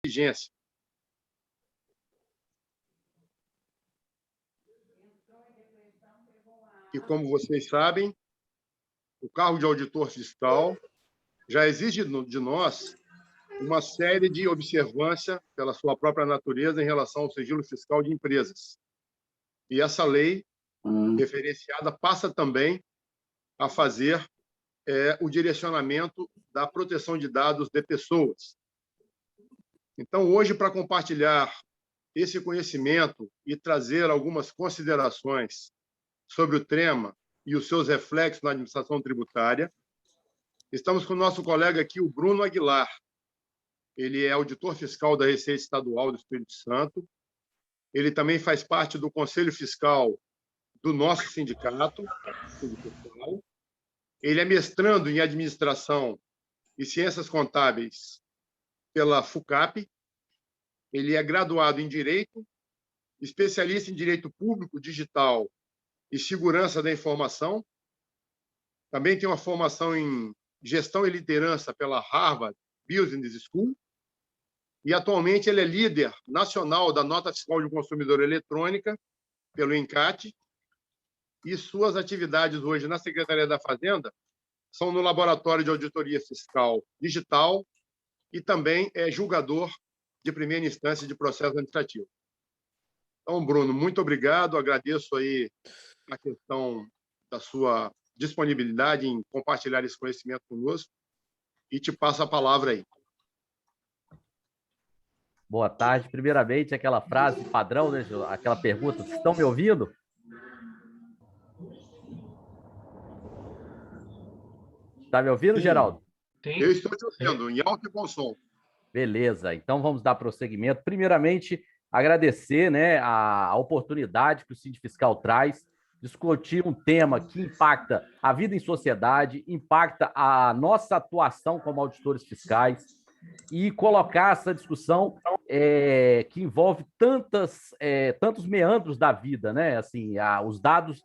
vigência. E, como vocês sabem, o cargo de auditor fiscal já exige de nós uma série de observância pela sua própria natureza em relação ao sigilo fiscal de empresas. E essa lei referenciada passa também a fazer o direcionamento da proteção de dados de pessoas. Então, hoje, para compartilhar esse conhecimento e trazer algumas considerações sobre o tema e os seus reflexos na administração tributária, estamos com o nosso colega aqui, o Bruno Aguilar. Ele é auditor fiscal da Receita Estadual do Espírito Santo. Ele também faz parte do Conselho Fiscal do nosso sindicato. Ele é mestrando em Administração e Ciências Contábeis pela FUCAP. Ele é graduado em Direito, especialista em Direito Público, Digital e Segurança da Informação. Também tem uma formação em Gestão e Liderança pela Harvard Business School. E, atualmente, ele é líder nacional da Nota Fiscal de Consumidor Eletrônica, pelo ENCAT, e suas atividades hoje na Secretaria da Fazenda são no Laboratório de Auditoria Fiscal Digital e também é julgador de primeira instância de processo administrativo. Então, Bruno, muito obrigado, agradeço aí a questão da sua disponibilidade em compartilhar esse conhecimento conosco e te passo a palavra aí. Boa tarde. Primeiramente, aquela frase padrão, né, aquela pergunta, estão me ouvindo? Está me ouvindo, Geraldo? Eu estou te ouvindo, em alto e bom som. Beleza, então vamos dar prosseguimento. Primeiramente, agradecer, né, a oportunidade que o Sindifiscal traz, discutir um tema que impacta a vida em sociedade, impacta a nossa atuação como auditores fiscais, e colocar essa discussão que envolve tantos meandros da vida, né? Assim, os dados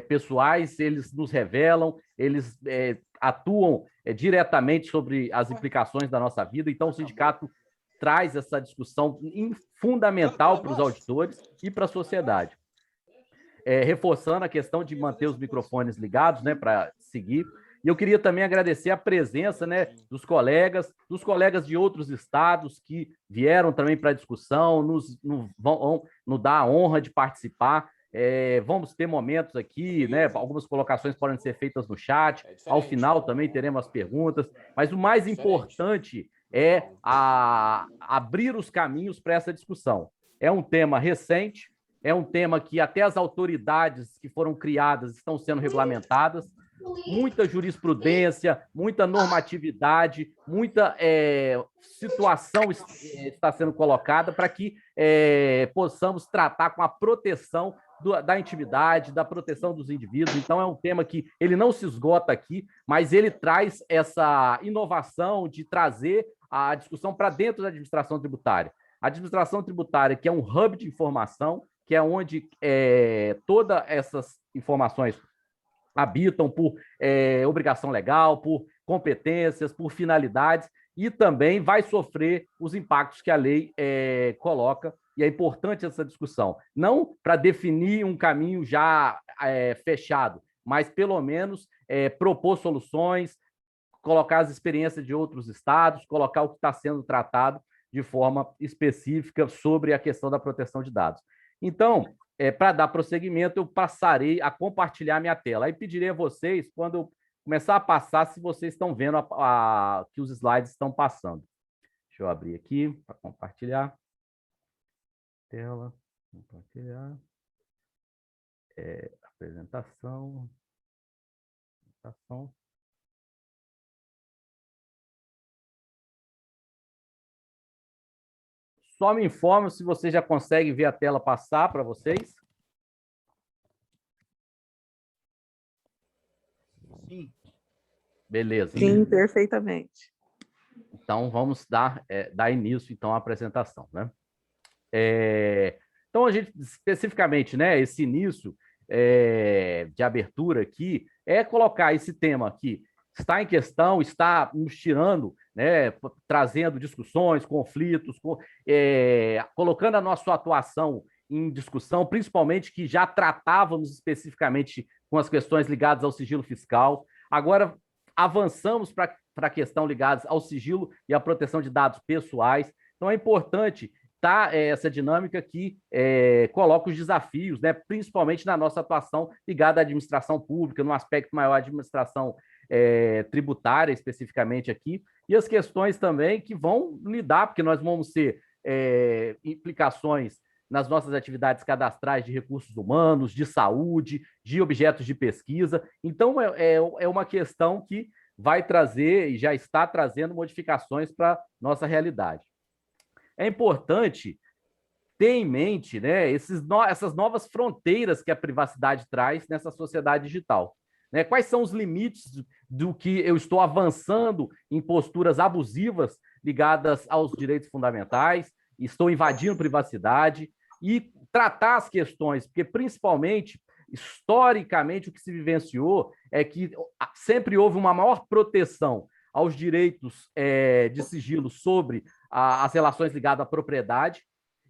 pessoais, eles nos revelam, eles atuam diretamente sobre as implicações da nossa vida. Então, o sindicato traz essa discussão fundamental para os auditores e para a sociedade. Reforçando a questão de manter os microfones ligados, né, para seguir. E eu queria também agradecer a presença, né, dos colegas de outros estados que vieram também para a discussão, vão nos dar a honra de participar. Vamos ter momentos aqui, né, algumas colocações podem ser feitas no chat, ao final também teremos as perguntas, mas o mais importante é abrir os caminhos para essa discussão. É um tema recente, é um tema que até as autoridades que foram criadas estão sendo regulamentadas, muita jurisprudência, muita normatividade, muita situação está sendo colocada para que possamos tratar com a proteção da intimidade, da proteção dos indivíduos. Então, é um tema que ele não se esgota aqui, mas ele traz essa inovação de trazer a discussão para dentro da administração tributária. A administração tributária, que é um hub de informação, que é onde todas essas informações habitam por obrigação legal, por competências, por finalidades, e também vai sofrer os impactos que a lei coloca, e é importante essa discussão. Não para definir um caminho já fechado, mas pelo menos propor soluções, colocar as experiências de outros estados, colocar o que está sendo tratado de forma específica sobre a questão da proteção de dados. Então, para dar prosseguimento, eu passarei a compartilhar minha tela. Aí pedirei a vocês, quando eu começar a passar, se vocês estão vendo que os slides estão passando. Deixa eu abrir aqui para compartilhar. Tela, compartilhar. Apresentação. Só me informe se vocês já conseguem ver a tela passar para vocês. Sim. Beleza. Sim, perfeitamente. Então, vamos dar início, então, à apresentação, né? Então, a gente, especificamente, né, esse início de abertura aqui, é colocar esse tema aqui, está em questão, está nos tirando, né, trazendo discussões, conflitos, colocando a nossa atuação em discussão, principalmente que já tratávamos especificamente com as questões ligadas ao sigilo fiscal. Agora avançamos para a questão ligada ao sigilo e à proteção de dados pessoais. Então é importante essa dinâmica que coloca os desafios, né, principalmente na nossa atuação ligada à administração pública, no aspecto maior, administração tributária, especificamente aqui, e as questões também que vão lidar, porque nós vamos ter implicações nas nossas atividades cadastrais de recursos humanos, de saúde, de objetos de pesquisa. Então, é uma questão que vai trazer e já está trazendo modificações para a nossa realidade. É importante ter em mente, né, essas novas fronteiras que a privacidade traz nessa sociedade digital. Né? Quais são os limites do que eu estou avançando em posturas abusivas ligadas aos direitos fundamentais, estou invadindo privacidade, e tratar as questões, porque principalmente, historicamente, o que se vivenciou é que sempre houve uma maior proteção aos direitos de sigilo sobre as relações ligadas à propriedade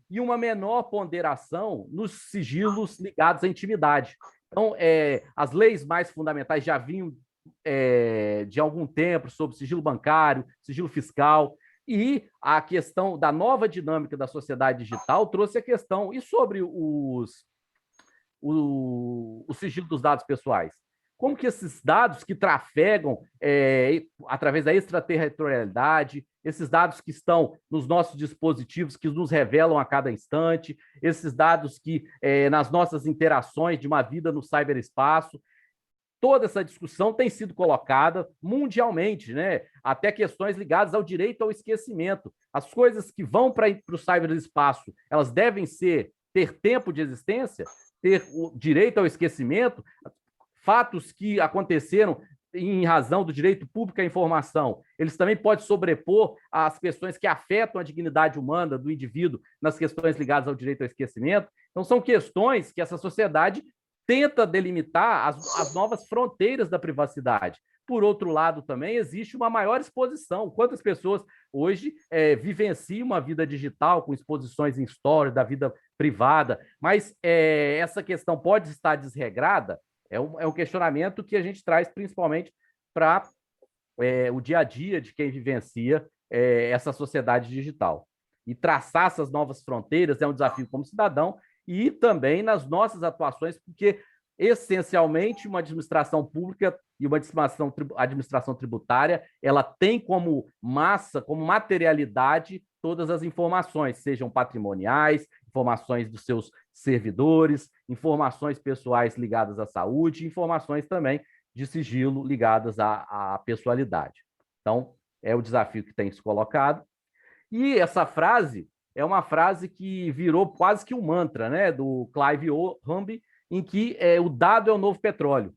e uma menor ponderação nos sigilos ligados à intimidade. Então, as leis mais fundamentais já vinham de algum tempo sobre sigilo bancário, sigilo fiscal, e a questão da nova dinâmica da sociedade digital trouxe a questão, e sobre o sigilo dos dados pessoais? Como que esses dados que trafegam através da extraterritorialidade, esses dados que estão nos nossos dispositivos, que nos revelam a cada instante, esses dados que nas nossas interações de uma vida no ciberespaço, toda essa discussão tem sido colocada mundialmente, né? Até questões ligadas ao direito ao esquecimento. As coisas que vão para o ciberespaço, elas devem ter tempo de existência, ter o direito ao esquecimento. Fatos que aconteceram em razão do direito público à informação, eles também podem sobrepor as questões que afetam a dignidade humana do indivíduo nas questões ligadas ao direito ao esquecimento. Então, são questões que essa sociedade tenta delimitar as novas fronteiras da privacidade. Por outro lado, também existe uma maior exposição. Quantas pessoas hoje vivenciam uma vida digital com exposições em stories da vida privada, mas essa questão pode estar desregrada? É um questionamento que a gente traz principalmente para o dia a dia de quem vivencia essa sociedade digital. E traçar essas novas fronteiras é um desafio como cidadão e também nas nossas atuações, porque essencialmente uma administração pública e uma administração tributária, ela tem como massa, como materialidade, todas as informações, sejam patrimoniais, informações dos seus servidores, informações pessoais ligadas à saúde, informações também de sigilo ligadas à pessoalidade. Então, é o desafio que tem se colocado. E essa frase é uma frase que virou quase que um mantra, né, do Clive Humby, em que o dado é o novo petróleo.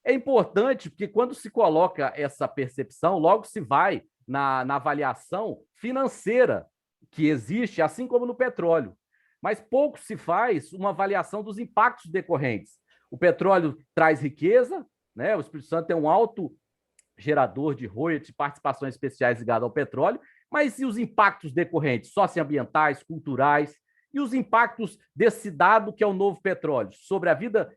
É importante porque quando se coloca essa percepção, logo se vai na avaliação financeira que existe, assim como no petróleo. Mas pouco se faz uma avaliação dos impactos decorrentes. O petróleo traz riqueza, né? O Espírito Santo é um alto gerador de royalties, participações especiais ligadas ao petróleo, mas e os impactos decorrentes socioambientais, culturais, e os impactos desse dado que é o novo petróleo, sobre a vida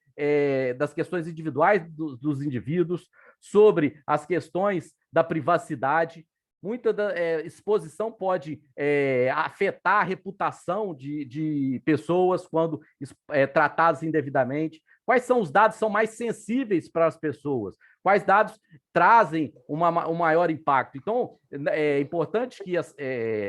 das questões individuais dos indivíduos, sobre as questões da privacidade. Muita exposição pode afetar a reputação de pessoas quando tratadas indevidamente. Quais são os dados que são mais sensíveis para as pessoas? Quais dados trazem um maior impacto? Então, é importante que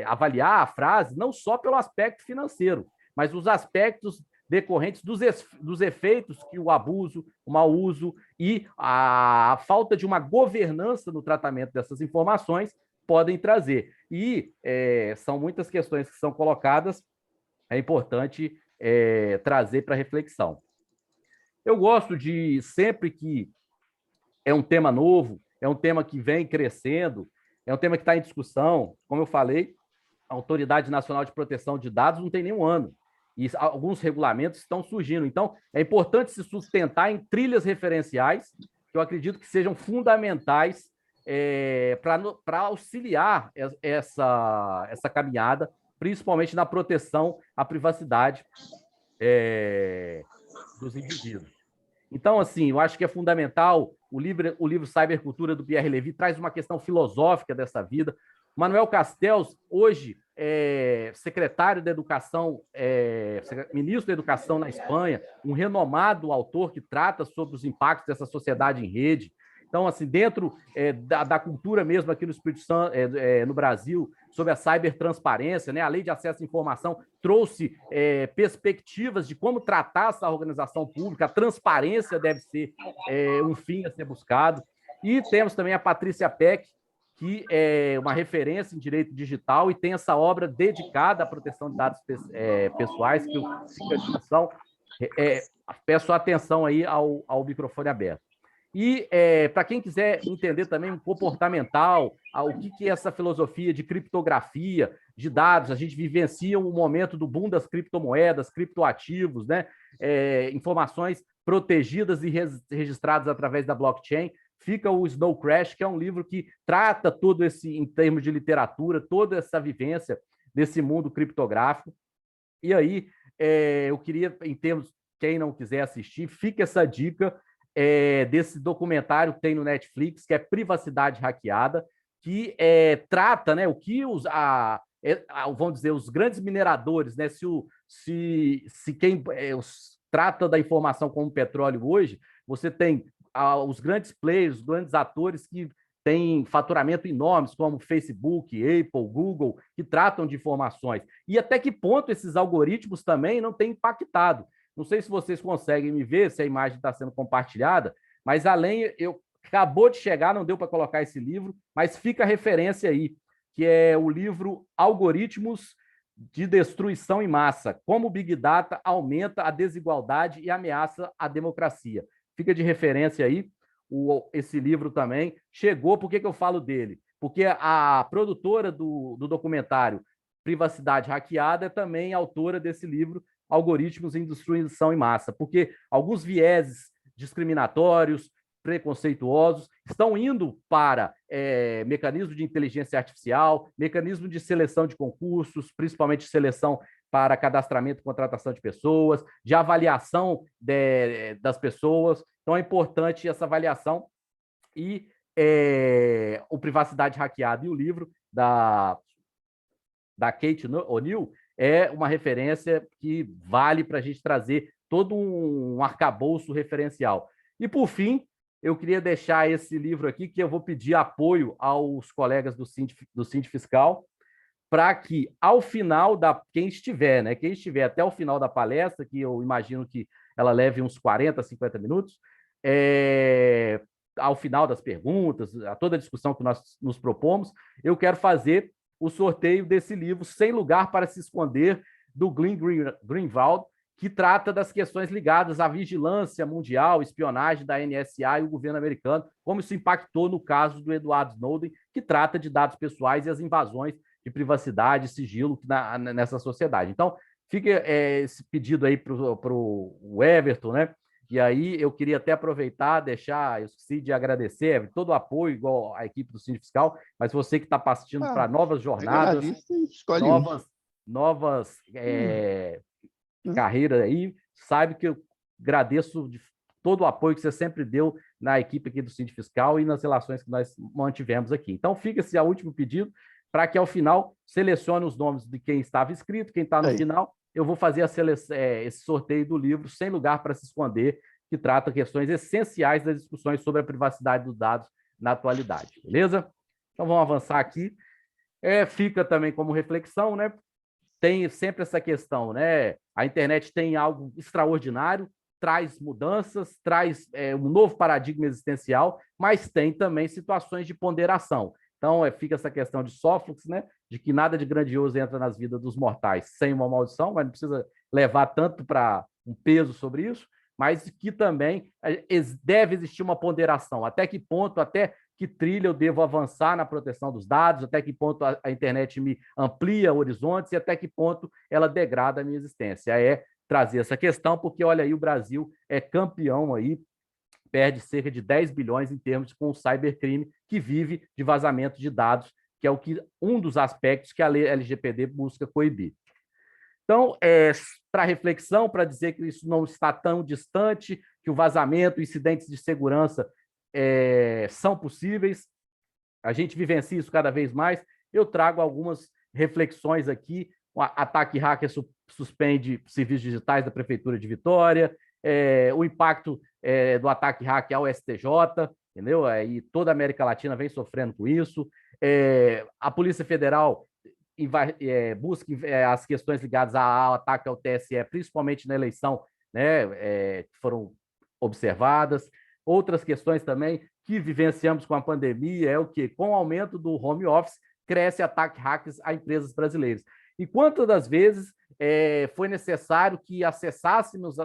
avaliar a frase não só pelo aspecto financeiro, mas os aspectos decorrentes dos efeitos que o abuso, o mau uso e a falta de uma governança no tratamento dessas informações podem trazer. E são muitas questões que são colocadas, é importante trazer para reflexão. Eu gosto de, sempre que é um tema novo, é um tema que vem crescendo, é um tema que está em discussão, como eu falei, a Autoridade Nacional de Proteção de Dados não tem nenhum ano, e alguns regulamentos estão surgindo. Então, é importante se sustentar em trilhas referenciais que eu acredito que sejam fundamentais para auxiliar essa caminhada, principalmente na proteção à privacidade dos indivíduos. Então, assim, eu acho que é fundamental. O livro Cybercultura, do Pierre Levy, traz uma questão filosófica dessa vida. Manuel Castells, hoje, secretário da Educação, ministro da Educação na Espanha, um renomado autor que trata sobre os impactos dessa sociedade em rede. Então, assim, dentro da cultura mesmo aqui no Espírito Santo, no Brasil, sobre a cibertransparência, né? A Lei de Acesso à Informação trouxe perspectivas de como tratar essa organização pública, a transparência deve ser um fim a ser buscado. E temos também a Patrícia Peck, que é uma referência em direito digital e tem essa obra dedicada à proteção de dados pessoais, que eu fico à discussão. Peço atenção aí ao microfone aberto. E, para quem quiser entender também um comportamental, o que é essa filosofia de criptografia, de dados, a gente vivencia um momento do boom das criptomoedas, criptoativos, né? Informações protegidas e registradas através da blockchain. Fica o Snow Crash, que é um livro que trata todo esse, em termos de literatura, toda essa vivência desse mundo criptográfico. E aí, eu queria, em termos, quem não quiser assistir, fica essa dica desse documentário que tem no Netflix, que é Privacidade Hackeada, que trata, né, o que vamos dizer, os grandes mineradores, né, se quem trata da informação como petróleo hoje, você tem os grandes players, os grandes atores que têm faturamento enormes, como Facebook, Apple, Google, que tratam de informações. E até que ponto esses algoritmos também não têm impactado. Não sei se vocês conseguem me ver, se a imagem está sendo compartilhada, mas acabou de chegar, não deu para colocar esse livro, mas fica a referência aí, que é o livro Algoritmos de Destruição em Massa, como o Big Data aumenta a desigualdade e ameaça a democracia. Fica de referência aí, esse livro também. Chegou, por que eu falo dele? Porque a produtora do documentário Privacidade Hackeada é também autora desse livro, Algoritmos em Destruição em Massa, porque alguns vieses discriminatórios, preconceituosos, estão indo para mecanismo de inteligência artificial, mecanismo de seleção de concursos, principalmente seleção para cadastramento e contratação de pessoas, de avaliação das pessoas. Então, é importante essa avaliação. E o Privacidade Hackeada e o livro da Kate O'Neill é uma referência que vale para a gente trazer todo um arcabouço referencial. E, por fim, eu queria deixar esse livro aqui, que eu vou pedir apoio aos colegas do Síndico Fiscal, para que, ao final quem estiver até o final da palestra, que eu imagino que ela leve uns 40, 50 minutos, ao final das perguntas, a toda a discussão que nós nos propomos, eu quero fazer o sorteio desse livro, Sem Lugar para se Esconder, do Glenn Greenwald, que trata das questões ligadas à vigilância mundial, espionagem da NSA e o governo americano, como isso impactou no caso do Edward Snowden, que trata de dados pessoais e as invasões de privacidade e sigilo nessa sociedade. Então, fica esse pedido aí para o Everton, né? E aí eu queria até aproveitar, eu esqueci de agradecer todo o apoio, igual a equipe do Síndico Fiscal, mas você que está partindo para novas jornadas, novas carreiras aí, sabe que eu agradeço de todo o apoio que você sempre deu na equipe aqui do Síndico Fiscal e nas relações que nós mantivemos aqui. Então, fica esse último pedido para que, ao final, selecione os nomes de quem estava inscrito, quem está no final. Eu vou fazer esse sorteio do livro Sem Lugar para se Esconder, que trata questões essenciais das discussões sobre a privacidade dos dados na atualidade. Beleza? Então, vamos avançar aqui. Fica também como reflexão, né? Tem sempre essa questão, né? A internet tem algo extraordinário, traz mudanças, traz um novo paradigma existencial, mas tem também situações de ponderação. Então, fica essa questão de Sófocles, né? De que nada de grandioso entra nas vidas dos mortais sem uma maldição, mas não precisa levar tanto para um peso sobre isso, mas que também deve existir uma ponderação. Até que ponto, até que trilha eu devo avançar na proteção dos dados, até que ponto a internet me amplia horizontes e até que ponto ela degrada a minha existência. Trazer essa questão, porque, olha aí, o Brasil é campeão aí perde cerca de 10 bilhões em termos com o cybercrime, que vive de vazamento de dados, que é um dos aspectos que a lei LGPD busca coibir. Então, para reflexão, para dizer que isso não está tão distante, que o vazamento, incidentes de segurança são possíveis, a gente vivencia isso cada vez mais, eu trago algumas reflexões aqui. O ataque hacker suspende serviços digitais da Prefeitura de Vitória, o impacto do ataque hacker ao STJ, entendeu? E toda a América Latina vem sofrendo com isso. A Polícia Federal busca as questões ligadas ao ataque ao TSE, principalmente na eleição, né, que foram observadas. Outras questões também que vivenciamos com a pandemia é o quê? Com o aumento do home office, cresce ataque hackers a empresas brasileiras. E quantas das vezes foi necessário que acessássemos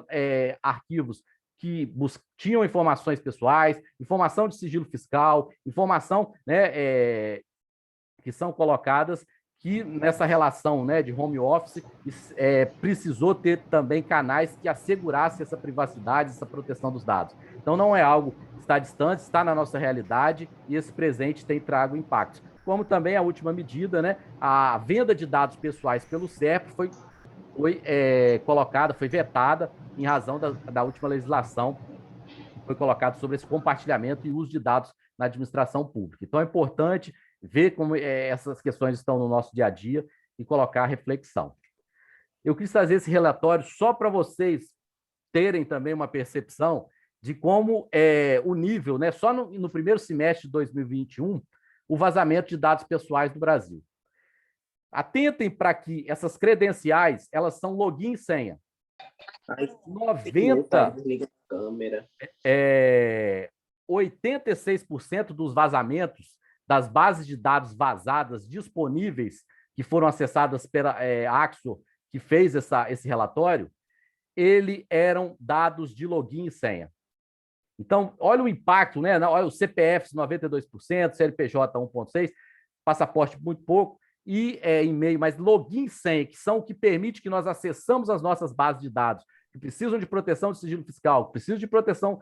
arquivos que tinham informações pessoais, informação de sigilo fiscal, informação, né, que são colocadas que nessa relação, né, de home office precisou ter também canais que assegurassem essa privacidade, essa proteção dos dados. Então não é algo que está distante, está na nossa realidade e esse presente tem trago impactos. Como também a última medida, né, a venda de dados pessoais pelo SERP foi colocada, foi vetada em razão da última legislação que foi colocada sobre esse compartilhamento e uso de dados na administração pública. Então é importante ver como essas questões estão no nosso dia a dia e colocar a reflexão. Eu quis trazer esse relatório só para vocês terem também uma percepção de como o nível, né, só no primeiro semestre de 2021, o vazamento de dados pessoais do Brasil. Atentem para que essas credenciais, elas são login e senha. 86% dos vazamentos das bases de dados vazadas disponíveis, que foram acessadas pela Axo, que fez esse relatório, eram dados de login e senha. Então, olha o impacto, né? Olha o CPF 92%, CNPJ 1,6%, passaporte muito pouco, e e-mail, mas login e senha, que são o que permite que nós acessamos as nossas bases de dados, que precisam de proteção de sigilo fiscal, que precisam de proteção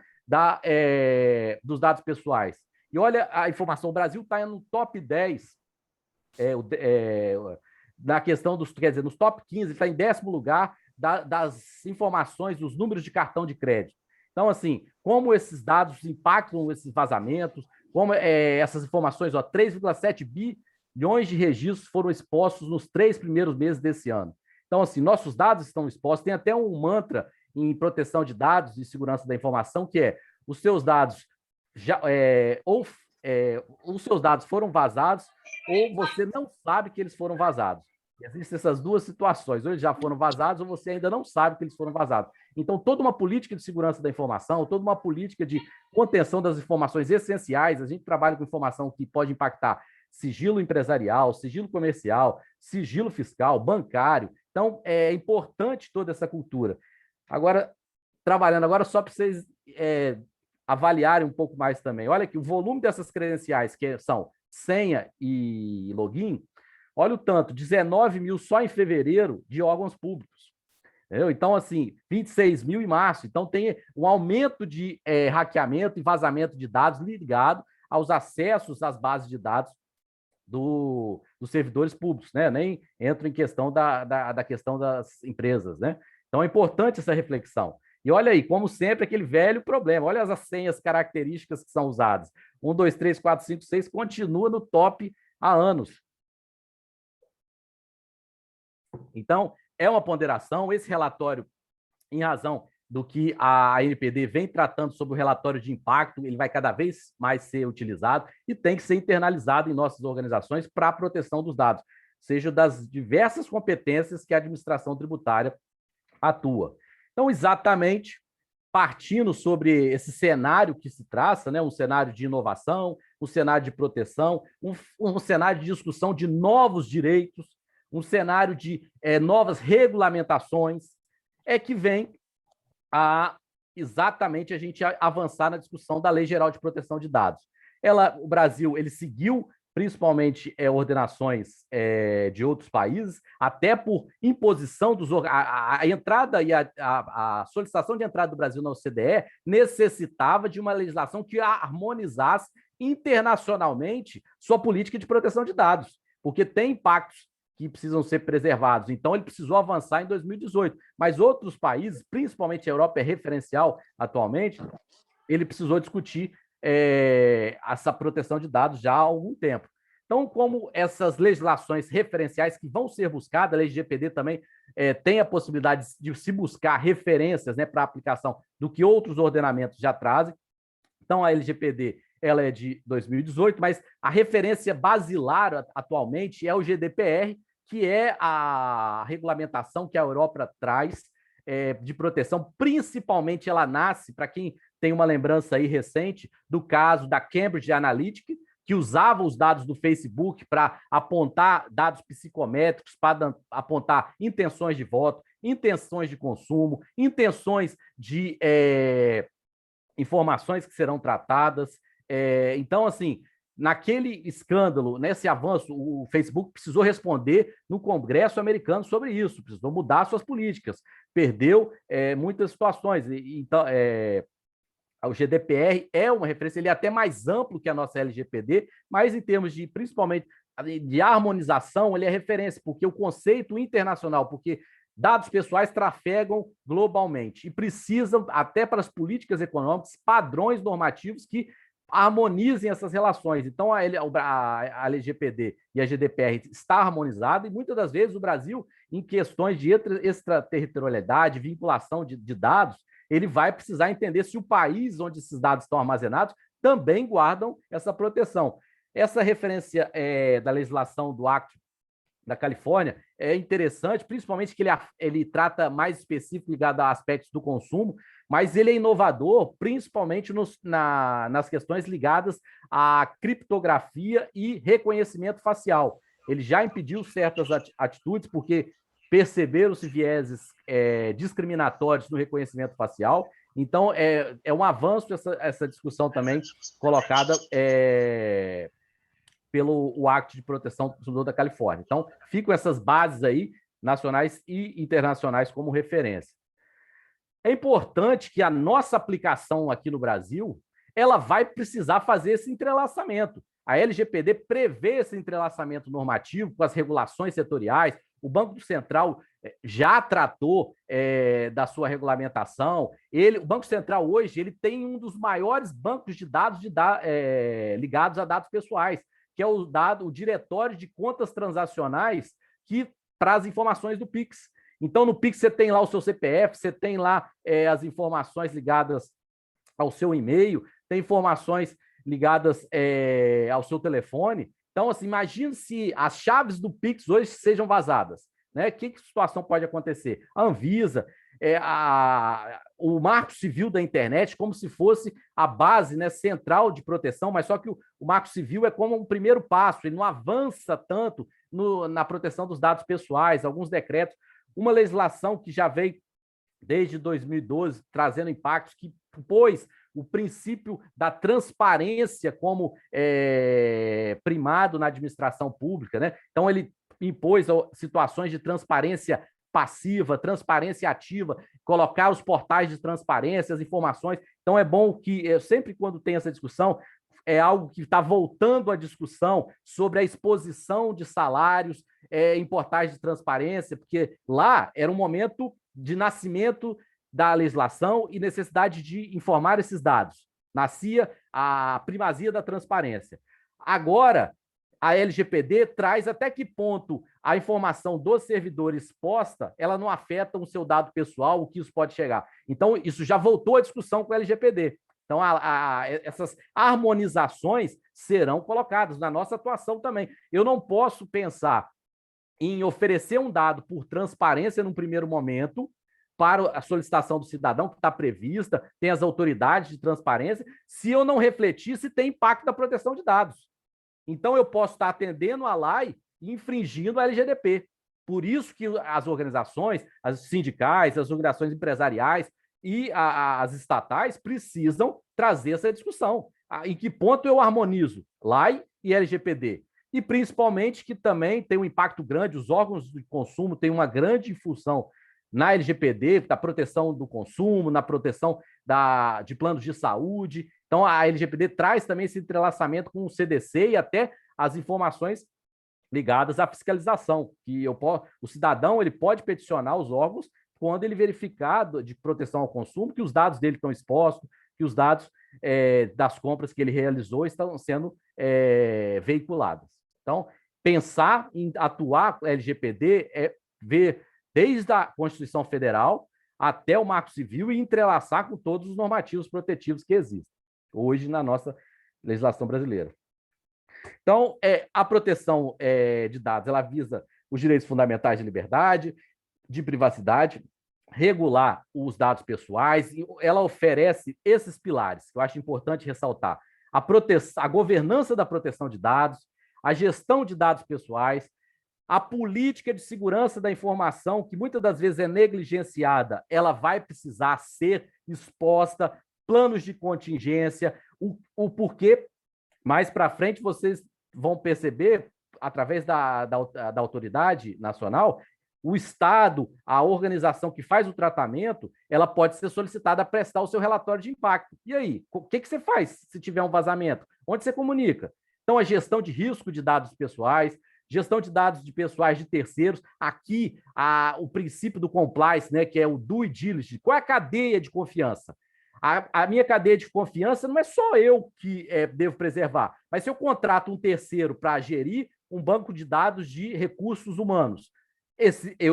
dos dados pessoais. E olha a informação, o Brasil está no top 10, na questão quer dizer, nos top 15, ele está em 10º lugar das informações, dos números de cartão de crédito. Então, assim, como esses dados impactam esses vazamentos, como essas informações, 3,7 bilhões de registros foram expostos nos 3 primeiros meses desse ano. Então, assim, nossos dados estão expostos, tem até um mantra em proteção de dados e segurança da informação, que os seus dados os seus dados foram vazados ou você não sabe que eles foram vazados. Existem essas duas situações, ou eles já foram vazados ou você ainda não sabe que eles foram vazados. Então, toda uma política de segurança da informação, toda uma política de contenção das informações essenciais, a gente trabalha com informação que pode impactar sigilo empresarial, sigilo comercial, sigilo fiscal, bancário. Então, é importante toda essa cultura. Agora, trabalhando agora só para vocês avaliarem um pouco mais também. Olha aqui, o volume dessas credenciais, que são senha e login, olha o tanto, 19 mil só em fevereiro de órgãos públicos. Entendeu? Então, assim, 26 mil em março. Então, tem um aumento de hackeamento e vazamento de dados ligado aos acessos às bases de dados dos servidores públicos, né? Nem entro em questão da questão das empresas, né? Então, é importante essa reflexão. E olha aí, como sempre, aquele velho problema. Olha as senhas características que são usadas. 1, 2, 3, 4, 5, 6, continua no top há anos. Então, é uma ponderação. Esse relatório, em razão do que a ANPD vem tratando sobre o relatório de impacto, ele vai cada vez mais ser utilizado e tem que ser internalizado em nossas organizações para a proteção dos dados, seja das diversas competências que a administração tributária atua. Então, exatamente, partindo sobre esse cenário que se traça, né, um cenário de inovação, um cenário de proteção, um cenário de discussão de novos direitos, um cenário de novas regulamentações, é que vem exatamente a gente avançar na discussão da Lei Geral de Proteção de Dados. O Brasil ele seguiu principalmente ordenações de outros países, até por imposição a entrada e a solicitação de entrada do Brasil na OCDE necessitava de uma legislação que harmonizasse internacionalmente sua política de proteção de dados, porque tem impactos que precisam ser preservados. Então, ele precisou avançar em 2018. Mas outros países, principalmente a Europa é referencial atualmente, ele precisou discutir essa proteção de dados já há algum tempo. Então, como essas legislações referenciais que vão ser buscadas, a lei de GPD também tem a possibilidade de se buscar referências, né, para aplicação do que outros ordenamentos já trazem. Então, a LGPD ela é de 2018, mas a referência basilar atualmente é o GDPR, que é a regulamentação que a Europa traz de proteção. Principalmente, ela nasce, para quem tem uma lembrança aí recente, do caso da Cambridge Analytica, que usava os dados do Facebook para apontar dados psicométricos, para apontar intenções de voto, intenções de consumo, intenções de informações que serão tratadas. Então, assim, naquele escândalo, nesse avanço, o Facebook precisou responder no Congresso americano sobre isso, precisou mudar suas políticas, perdeu muitas situações. Então, o GDPR é uma referência, ele é até mais amplo que a nossa LGPD, mas em termos de, principalmente, de harmonização, ele é referência, porque o conceito internacional, porque dados pessoais trafegam globalmente e precisam, até para as políticas econômicas, padrões normativos que harmonizem essas relações. Então, a LGPD e a GDPR está harmonizada e, muitas das vezes, o Brasil, em questões de extraterritorialidade, vinculação de dados, ele vai precisar entender se o país onde esses dados estão armazenados também guardam essa proteção. Essa referência da legislação do Act da Califórnia é interessante, principalmente que ele trata mais específico ligado a aspectos do consumo, mas ele é inovador, principalmente nas questões ligadas à criptografia e reconhecimento facial. Ele já impediu certas atitudes, porque perceberam-se vieses discriminatórios no reconhecimento facial. Então, é um avanço essa discussão também colocada pelo Act de Proteção do Consumidor da Califórnia. Então, ficam essas bases aí, nacionais e internacionais, como referência. É importante que a nossa aplicação aqui no Brasil, ela vai precisar fazer esse entrelaçamento. A LGPD prevê esse entrelaçamento normativo com as regulações setoriais. O Banco Central já tratou da sua regulamentação. O Banco Central hoje ele tem um dos maiores bancos de dados ligados a dados pessoais, que é o Diretório de Contas Transacionais, que traz informações do Pix. Então, no Pix, você tem lá o seu CPF, você tem lá as informações ligadas ao seu e-mail, tem informações ligadas ao seu telefone. Então, assim, imagine se as chaves do Pix hoje sejam vazadas, né? Que situação pode acontecer? A Anvisa, o Marco Civil da internet, como se fosse a base, né, central de proteção, mas só que o Marco Civil é como um primeiro passo, ele não avança tanto na proteção dos dados pessoais, alguns decretos, uma legislação que já veio desde 2012, trazendo impactos que pôs o princípio da transparência como primado na administração pública, né? Então, ele impôs situações de transparência passiva, transparência ativa, colocar os portais de transparência, as informações. Então, é bom que, sempre quando tem essa discussão, é algo que está voltando à discussão sobre a exposição de salários em portais de transparência, porque lá era um momento de nascimento da legislação e necessidade de informar esses dados. Nascia a primazia da transparência. Agora, a LGPD traz até que ponto a informação dos servidores exposta, ela não afeta o seu dado pessoal, o que isso pode chegar. Então, isso já voltou à discussão com a LGPD. Então, essas harmonizações serão colocadas na nossa atuação também. Eu não posso pensar em oferecer um dado por transparência num primeiro momento para a solicitação do cidadão, que está prevista, tem as autoridades de transparência, se eu não refletir se tem impacto da proteção de dados. Então, eu posso estar atendendo a lei e infringindo a LGDP. Por isso que as organizações, as sindicais, as organizações empresariais e as estatais precisam trazer essa discussão. em que ponto eu harmonizo LAI e LGPD. E principalmente que também tem um impacto grande, os órgãos de consumo têm uma grande função na LGPD, da proteção do consumo, na proteção de planos de saúde. Então, a LGPD traz também esse entrelaçamento com o CDC e até as informações ligadas à fiscalização, que o cidadão ele pode peticionar os órgãos quando ele verificar de proteção ao consumo que os dados dele estão expostos, que os dados das compras que ele realizou estão sendo veiculados. Então, pensar em atuar com a LGPD é ver desde a Constituição Federal até o Marco Civil e entrelaçar com todos os normativos protetivos que existem hoje na nossa legislação brasileira. Então, a proteção de dados, ela visa os direitos fundamentais de liberdade, de privacidade, regular os dados pessoais, e ela oferece esses pilares, que eu acho importante ressaltar: a governança da proteção de dados, a gestão de dados pessoais, a política de segurança da informação, que muitas das vezes é negligenciada, ela vai precisar ser exposta, planos de contingência, o porquê. Mais para frente, vocês vão perceber, através da autoridade nacional, o Estado, a organização que faz o tratamento, ela pode ser solicitada a prestar o seu relatório de impacto. E aí, o que você faz se tiver um vazamento? Onde você comunica? Então, a gestão de risco de dados pessoais, gestão de dados de pessoais de terceiros. Aqui, o princípio do compliance, né, que é o due diligence. Qual é a cadeia de confiança? A minha cadeia de confiança não é só eu que devo preservar, mas se eu contrato um terceiro para gerir um banco de dados de recursos humanos,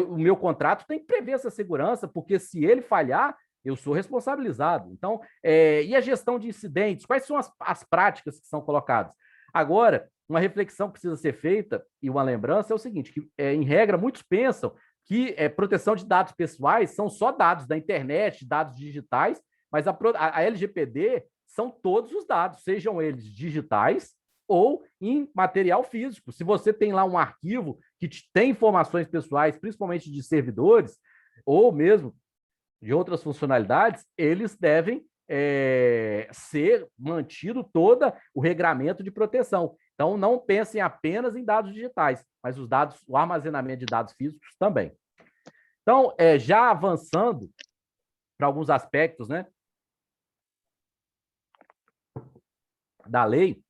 o meu contrato tem que prever essa segurança, porque se ele falhar, eu sou responsabilizado. Então, e a gestão de incidentes? Quais são as práticas que são colocadas? Agora, uma reflexão que precisa ser feita e uma lembrança é o seguinte, que, em regra, muitos pensam que proteção de dados pessoais são só dados da internet, dados digitais, mas a LGPD são todos os dados, sejam eles digitais ou em material físico. Se você tem lá um arquivo que tem informações pessoais, principalmente de servidores, ou mesmo de outras funcionalidades, eles devem ser mantido todo o regramento de proteção. Então, não pensem apenas em dados digitais, mas o armazenamento de dados físicos também. Então, já avançando para alguns aspectos, né, da lei,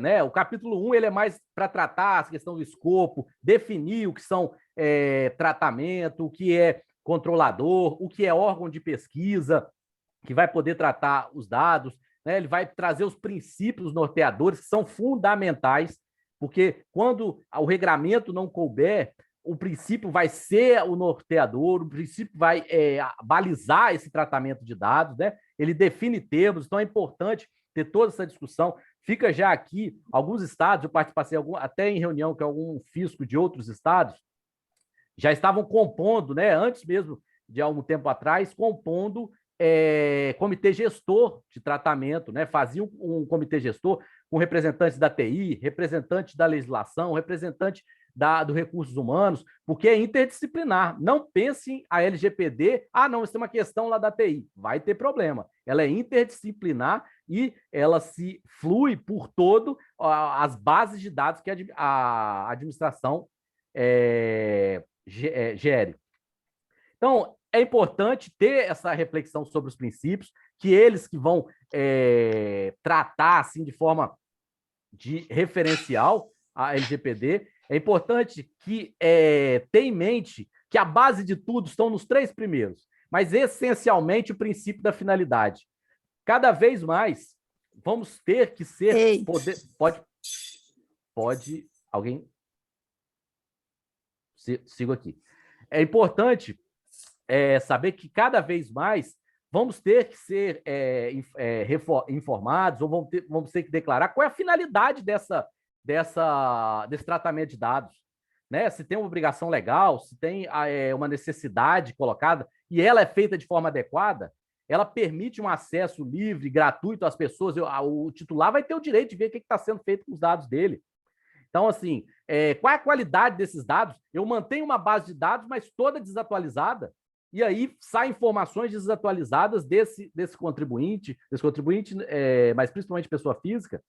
né, o capítulo 1 ele é mais para tratar a questão do escopo, definir o que são tratamento, o que é controlador, o que é órgão de pesquisa, que vai poder tratar os dados, né, ele vai trazer os princípios norteadores, que são fundamentais, porque quando o regramento não couber, o princípio vai ser o norteador, o princípio vai balizar esse tratamento de dados, né? Ele define termos, então é importante ter toda essa discussão. Fica já aqui, alguns estados, eu participei até em reunião com algum fisco de outros estados, já estavam compondo, né, antes mesmo de algum tempo atrás, compondo comitê gestor de tratamento, né? Faziam um comitê gestor com representantes da TI, representantes da legislação, representante do recursos humanos, porque é interdisciplinar. Não pensem a LGPD, não, isso é uma questão lá da TI. Vai ter problema. Ela é interdisciplinar e ela se flui por todo as bases de dados que a administração gere. Então, é importante ter essa reflexão sobre os princípios, que eles que vão tratar assim, de forma de referencial a LGPD. É importante que tenha em mente que a base de tudo estão nos 3 primeiros, mas essencialmente o princípio da finalidade. Cada vez mais vamos ter que ser... Pode alguém... Sigo aqui. É importante saber que cada vez mais vamos ter que ser informados ou vamos ter que declarar qual é a finalidade desse tratamento de dados, né? Se tem uma obrigação legal, se tem uma necessidade colocada e ela é feita de forma adequada, ela permite um acesso livre, gratuito às pessoas. O titular vai ter o direito de ver o que está sendo feito com os dados dele. Então, assim, qual é a qualidade desses dados? Eu mantenho uma base de dados, mas toda desatualizada. e aí saem informações desatualizadas desse contribuinte, mas principalmente pessoa física.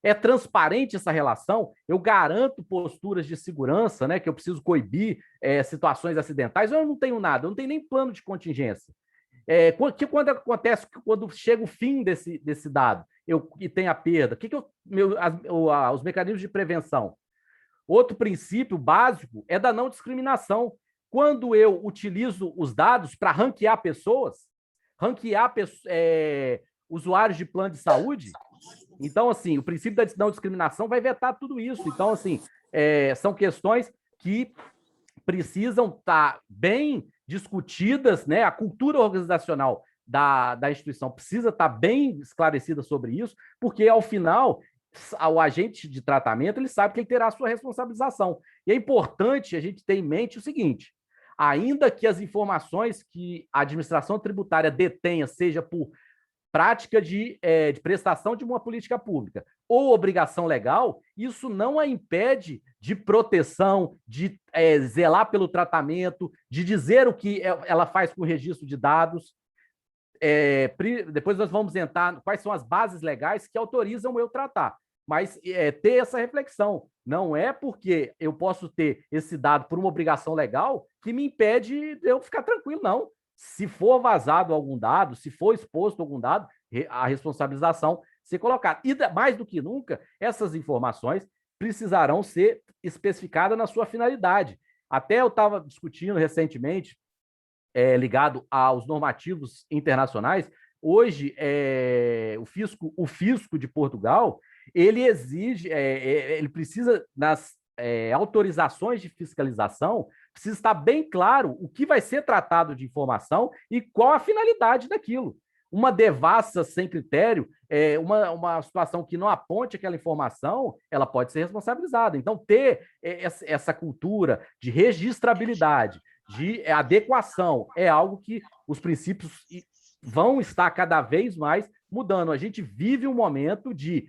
É transparente essa relação? Eu garanto posturas de segurança, né, que eu preciso coibir situações acidentais, ou eu não tenho nada, eu não tenho nem plano de contingência. Quando acontece, quando chega o fim desse dado e tem a perda, os mecanismos de prevenção? Outro princípio básico é da não discriminação. Quando eu utilizo os dados para ranquear pessoas, ranquear usuários de plano de saúde, então, assim, o princípio da não discriminação vai vetar tudo isso. Então, assim, são questões que precisam estar bem discutidas, né? A cultura organizacional da instituição precisa estar bem esclarecida sobre isso, porque, ao final, o agente de tratamento ele sabe que ele terá a sua responsabilização. E é importante a gente ter em mente o seguinte: ainda que as informações que a administração tributária detenha, seja por prática de prestação de uma política pública ou obrigação legal, isso não a impede de proteção, de zelar pelo tratamento, de dizer o que ela faz com o registro de dados. Depois nós vamos entrar quais são as bases legais que autorizam eu tratar. Mas ter essa reflexão. Não é porque eu posso ter esse dado por uma obrigação legal que me impede de eu ficar tranquilo, não. Se for vazado algum dado, se for exposto algum dado, a responsabilização ser colocada. E mais do que nunca, essas informações precisarão ser especificadas na sua finalidade. Até eu estava discutindo recentemente, ligado aos normativos internacionais, hoje o fisco de Portugal, ele exige, ele precisa, nas autorizações de fiscalização, precisa estar bem claro o que vai ser tratado de informação e qual a finalidade daquilo. Uma devassa sem critério, uma situação que não aponte aquela informação, ela pode ser responsabilizada. Então, ter essa cultura de registrabilidade, de adequação, é algo que os princípios vão estar cada vez mais mudando. A gente vive um momento de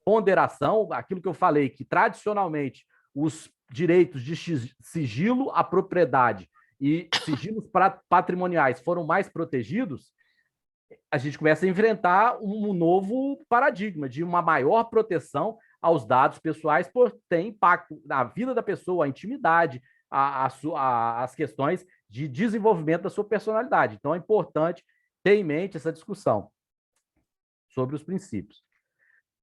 ponderação, aquilo que eu falei, que tradicionalmente os direitos de sigilo à propriedade e sigilos patrimoniais foram mais protegidos, a gente começa a enfrentar um novo paradigma de uma maior proteção aos dados pessoais, por ter impacto na vida da pessoa, a intimidade, as questões de desenvolvimento da sua personalidade. Então, é importante ter em mente essa discussão sobre os princípios.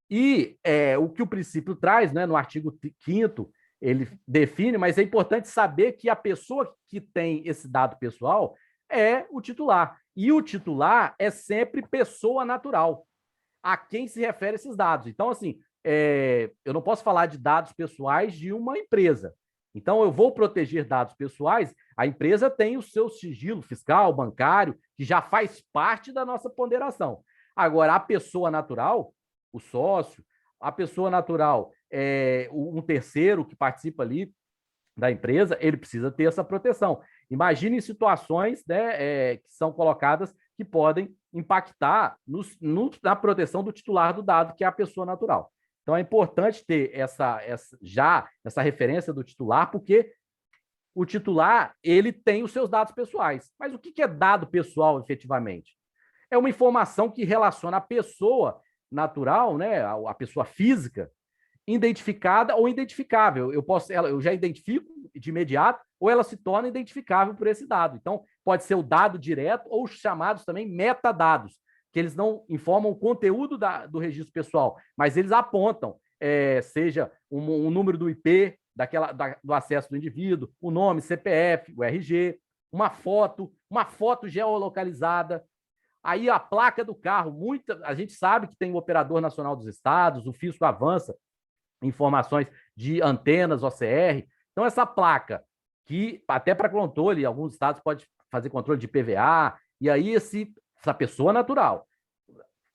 E o que o princípio traz, né, no artigo 5º, ele define, mas é importante saber que a pessoa que tem esse dado pessoal é o titular. E o titular é sempre pessoa natural, a quem se refere esses dados. Então, assim, eu não posso falar de dados pessoais de uma empresa. Então, eu vou proteger dados pessoais, a empresa tem o seu sigilo fiscal, bancário, que já faz parte da nossa ponderação. Agora, a pessoa natural, o sócio, a pessoa natural, um terceiro que participa ali da empresa, ele precisa ter essa proteção. Imagine situações, né, que são colocadas que podem impactar na proteção do titular do dado, que é a pessoa natural. Então, é importante ter essa referência do titular, porque o titular ele tem os seus dados pessoais. Mas o que é dado pessoal, efetivamente? É uma informação que relaciona a pessoa natural, né, a pessoa física, identificada ou identificável. Eu já identifico de imediato, ou ela se torna identificável por esse dado. Então, pode ser o dado direto ou os chamados também metadados, que eles não informam o conteúdo do registro pessoal, mas eles apontam, seja um número do IP, do acesso do indivíduo, o nome, CPF, o RG, uma foto geolocalizada. Aí a placa do carro, a gente sabe que tem o Operador Nacional dos Estados, o fisco avança informações de antenas, OCR. Então, essa placa, que até para controle, alguns estados podem fazer controle de PVA, e aí essa pessoa natural,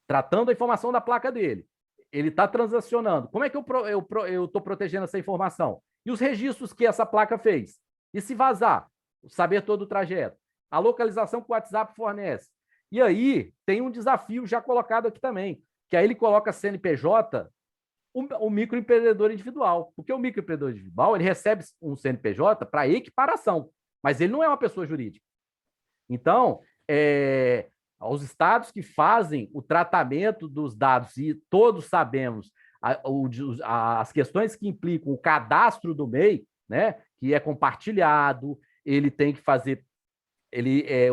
tratando a informação da placa dele, ele está transacionando. Como é que eu estou protegendo essa informação? E os registros que essa placa fez? E se vazar? Saber todo o trajeto. A localização que o WhatsApp fornece. E aí tem um desafio já colocado aqui também, que aí ele coloca CNPJ, o microempreendedor individual. Porque o microempreendedor individual ele recebe um CNPJ para equiparação, mas ele não é uma pessoa jurídica. Então, os estados que fazem o tratamento dos dados, e todos sabemos as questões que implicam o cadastro do MEI, né, que é compartilhado, ele tem que fazer,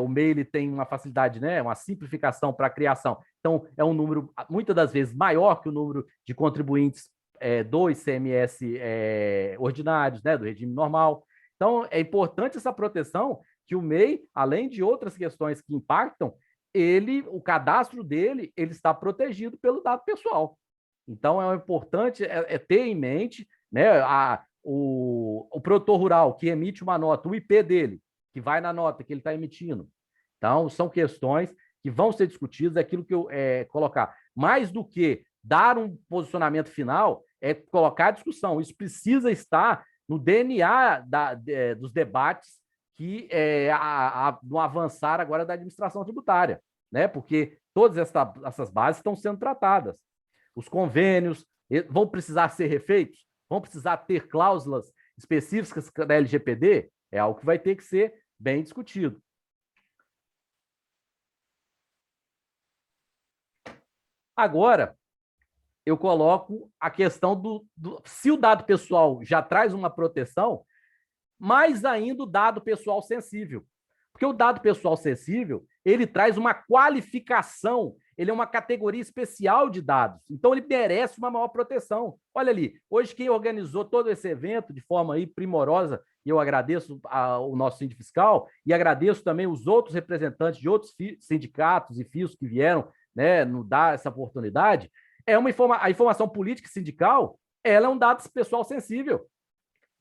o MEI ele tem uma facilidade, né, uma simplificação para a criação. Então, é um número, muitas das vezes, maior que o número de contribuintes do ICMS ordinários, né, do regime normal. Então, é importante essa proteção que o MEI, além de outras questões que impactam, o cadastro dele, ele está protegido pelo dado pessoal. Então, é importante ter em mente, né, o produtor rural que emite uma nota, o IP dele, que vai na nota que ele está emitindo. Então, são questões que vão ser discutidas, é aquilo que eu colocar. Mais do que dar um posicionamento final, é colocar a discussão. Isso precisa estar no DNA dos debates que no avançar agora da administração tributária, né? Porque todas essas bases estão sendo tratadas. Os convênios vão precisar ser refeitos? Vão precisar ter cláusulas específicas da LGPD? É algo que vai ter que ser bem discutido. Agora, eu coloco a questão se o dado pessoal já traz uma proteção, mais ainda o dado pessoal sensível. Porque o dado pessoal sensível, ele traz uma qualificação, ele é uma categoria especial de dados. Então, ele merece uma maior proteção. Olha ali, hoje quem organizou todo esse evento de forma aí primorosa, e eu agradeço o nosso síndico fiscal, e agradeço também os outros representantes de outros sindicatos e FIOs que vieram, né, nos dar essa oportunidade, a informação política e sindical, ela é um dado pessoal sensível.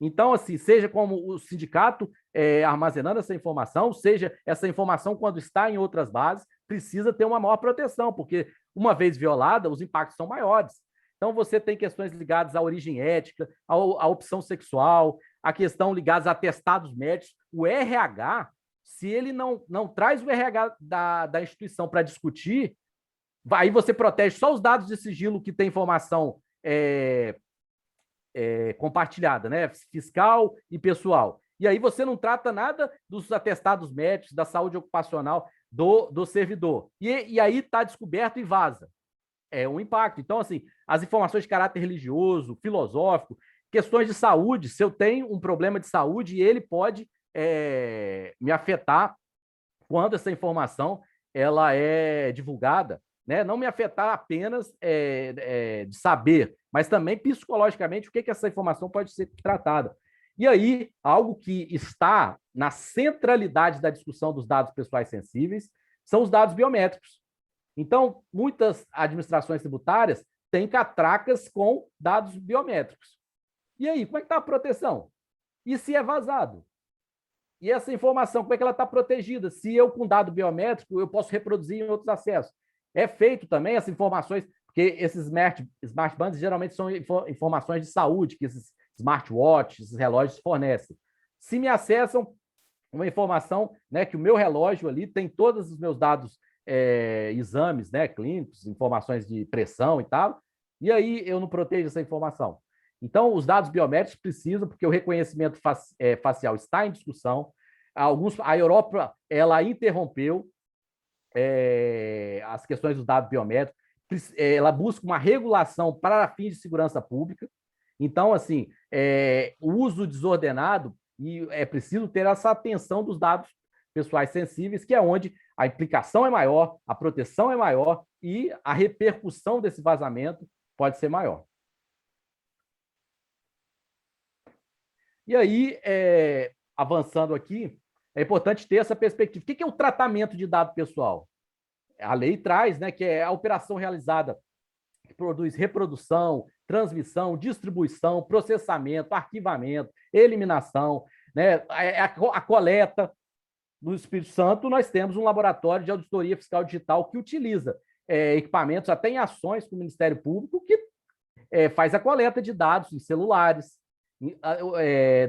Então, assim, seja como o sindicato armazenando essa informação, seja essa informação, quando está em outras bases, precisa ter uma maior proteção, porque, uma vez violada, os impactos são maiores. Então, você tem questões ligadas à origem étnica, à opção sexual, a questão ligadas a atestados médicos. O RH, se ele não traz o RH da instituição para discutir, aí você protege só os dados de sigilo que tem informação compartilhada, né? Fiscal e pessoal. E aí você não trata nada dos atestados médicos, da saúde ocupacional do servidor. E aí está descoberto e vaza. É um impacto. Então, assim, as informações de caráter religioso, filosófico, questões de saúde, se eu tenho um problema de saúde, ele pode me afetar quando essa informação ela é divulgada, né? Não me afetar apenas de saber, mas também psicologicamente o que essa informação pode ser tratada. E aí, algo que está na centralidade da discussão dos dados pessoais sensíveis são os dados biométricos. Então, muitas administrações tributárias têm catracas com dados biométricos. E aí, como é que está a proteção? E se é vazado? E essa informação, como é que ela está protegida? Se eu, com dado biométrico, eu posso reproduzir em outros acessos. É feito também essas informações, porque esses smart bands geralmente são informações de saúde, que esses smartwatches, esses relógios fornecem. Se me acessam uma informação, né, que o meu relógio ali tem todos os meus dados, exames, né, clínicos, informações de pressão e tal, e aí eu não protejo essa informação. Então, os dados biométricos precisam, porque o reconhecimento facial está em discussão. A Europa ela interrompeu as questões dos dados biométricos, ela busca uma regulação para fins de segurança pública. Então, assim, o uso desordenado, e é preciso ter essa atenção dos dados pessoais sensíveis, que é onde a implicação é maior, a proteção é maior e a repercussão desse vazamento pode ser maior. E aí, avançando aqui, é importante ter essa perspectiva. O que é o tratamento de dado pessoal? A lei traz, né, que é a operação realizada que produz reprodução, transmissão, distribuição, processamento, arquivamento, eliminação, né, a coleta. No Espírito Santo, nós temos um laboratório de auditoria fiscal digital que utiliza equipamentos, até em ações com o Ministério Público, que faz a coleta de dados em celulares,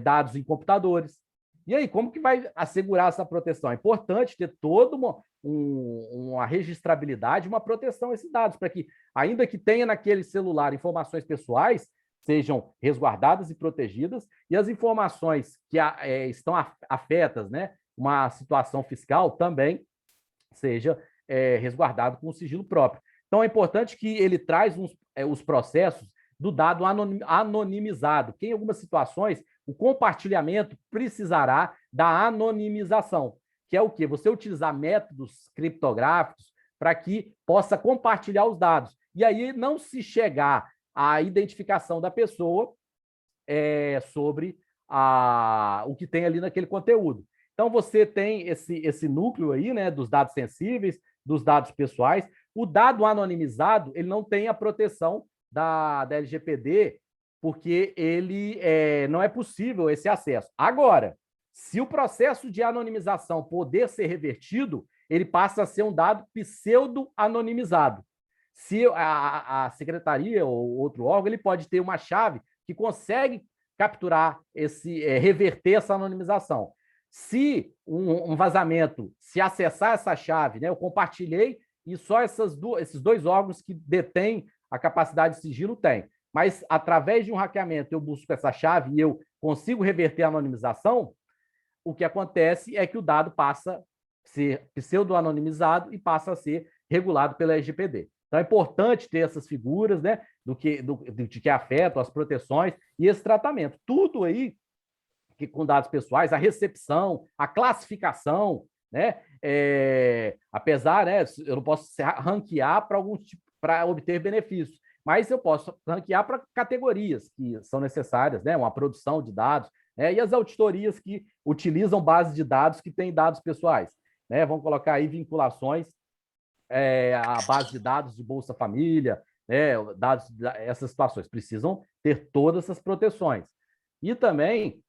dados em computadores. E aí, como que vai assegurar essa proteção? É importante ter toda uma registrabilidade, uma proteção a esses dados, para que, ainda que tenha naquele celular informações pessoais, sejam resguardadas e protegidas, e as informações que estão afetas, né, uma situação fiscal, também seja resguardado com o sigilo próprio. Então, é importante que ele traz os processos do dado anonimizado, que em algumas situações o compartilhamento precisará da anonimização, que é o quê? Você utilizar métodos criptográficos para que possa compartilhar os dados. E aí não se chegar à identificação da pessoa sobre o que tem ali naquele conteúdo. Então, você tem esse núcleo aí, né, dos dados sensíveis, dos dados pessoais. O dado anonimizado, ele não tem a proteção da LGPD, porque ele não é possível esse acesso. Agora, se o processo de anonimização poder ser revertido, ele passa a ser um dado pseudo-anonimizado. Se a secretaria ou outro órgão, ele pode ter uma chave que consegue capturar reverter essa anonimização. Se um vazamento, se acessar essa chave, né, eu compartilhei e só esses dois órgãos que detêm a capacidade de sigilo têm. Mas, através de um hackeamento, eu busco essa chave e eu consigo reverter a anonimização, o que acontece é que o dado passa a ser pseudo-anonimizado e passa a ser regulado pela LGPD. Então, é importante ter essas figuras, né, de que afetam as proteções e esse tratamento. Tudo aí que com dados pessoais, a recepção, a classificação, né? Apesar, né, eu não posso ranquear para algum tipo, para obter benefícios, mas eu posso ranquear para categorias que são necessárias, né? Uma produção de dados, né? E as auditorias que utilizam bases de dados que têm dados pessoais, né? Vamos colocar aí vinculações à base de dados de Bolsa Família, né? Dados, essas situações precisam ter todas essas proteções. E também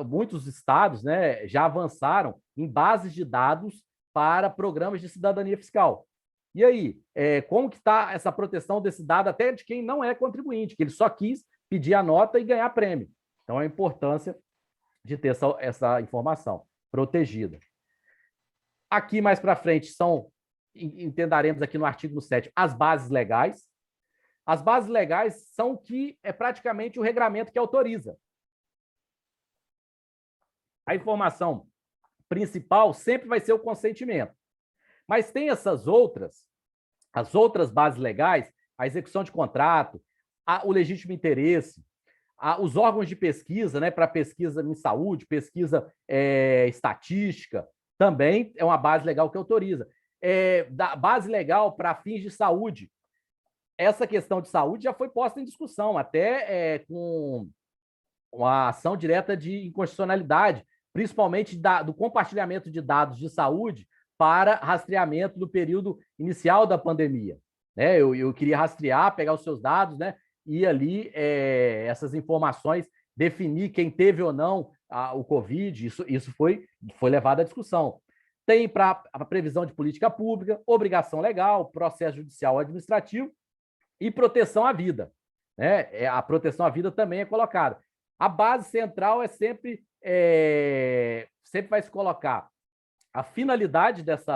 muitos estados, né, já avançaram em bases de dados para programas de cidadania fiscal. E aí, como que está essa proteção desse dado até de quem não é contribuinte, que ele só quis pedir a nota e ganhar prêmio? Então, a importância de ter essa informação protegida. Aqui mais para frente entenderemos aqui no artigo 7 as bases legais. As bases legais são o que é praticamente o regramento que autoriza. A informação principal sempre vai ser o consentimento. Mas tem as outras bases legais, a execução de contrato, o legítimo interesse, os órgãos de pesquisa, né, para pesquisa em saúde, pesquisa estatística, também é uma base legal que autoriza. Da base legal para fins de saúde. Essa questão de saúde já foi posta em discussão, até com uma ação direta de inconstitucionalidade, principalmente do compartilhamento de dados de saúde para rastreamento do período inicial da pandemia. Né? Eu queria rastrear, pegar os seus dados, né? E ali essas informações, definir quem teve ou não o Covid, isso foi levado à discussão. Tem para a previsão de política pública, obrigação legal, processo judicial administrativo e proteção à vida. Né? A proteção à vida também é colocada. A base central sempre vai se colocar a finalidade desse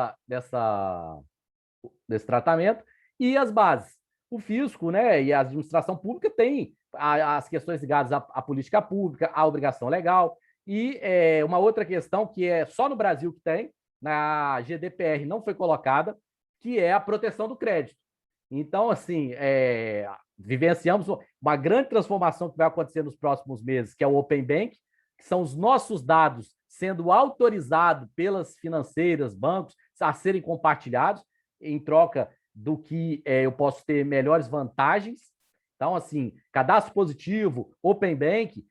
tratamento e as bases. O fisco, né, e a administração pública têm as questões ligadas à política pública, à obrigação legal, e uma outra questão que é só no Brasil que tem, na GDPR não foi colocada, que é a proteção do crédito. Então, assim, vivenciamos uma grande transformação que vai acontecer nos próximos meses, que é o Open Bank, que são os nossos dados sendo autorizados pelas financeiras, bancos, a serem compartilhados em troca do que eu posso ter melhores vantagens. Então, assim, cadastro positivo, Open Bank,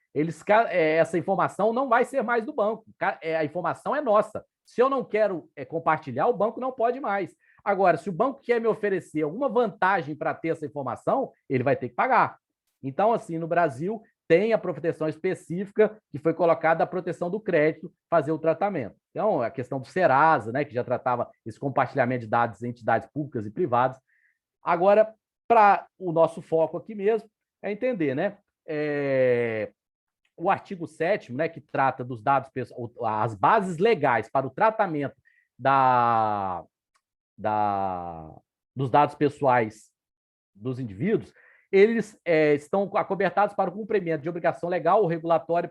essa informação não vai ser mais do banco. A informação é nossa. Se eu não quero compartilhar, o banco não pode mais. Agora, se o banco quer me oferecer alguma vantagem para ter essa informação, ele vai ter que pagar. Então, assim, no Brasil, tem a proteção específica que foi colocada a proteção do crédito fazer o tratamento. Então, a questão do Serasa, né, que já tratava esse compartilhamento de dados em entidades públicas e privadas. Agora, para o nosso foco aqui mesmo, é entender, né? O artigo 7º, né, que trata dos dados, as bases legais para o tratamento dos dados pessoais dos indivíduos, eles estão acobertados para o cumprimento de obrigação legal ou regulatória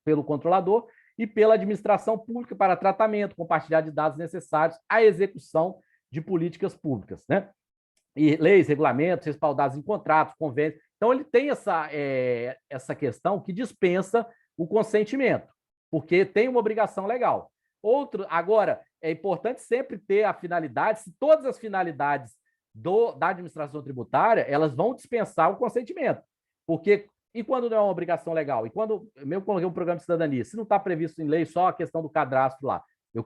pelo controlador e pela administração pública para tratamento, compartilhar de dados necessários à execução de políticas públicas, né? E leis, regulamentos, respaldados em contratos, convênios. Então, ele tem essa questão que dispensa o consentimento, porque tem uma obrigação legal. Agora, é importante sempre ter a finalidade, se todas as finalidades da administração tributária, elas vão dispensar o consentimento. Porque, e quando não é uma obrigação legal? E quando, eu coloquei um programa de cidadania, se não está previsto em lei só a questão do cadastro lá, eu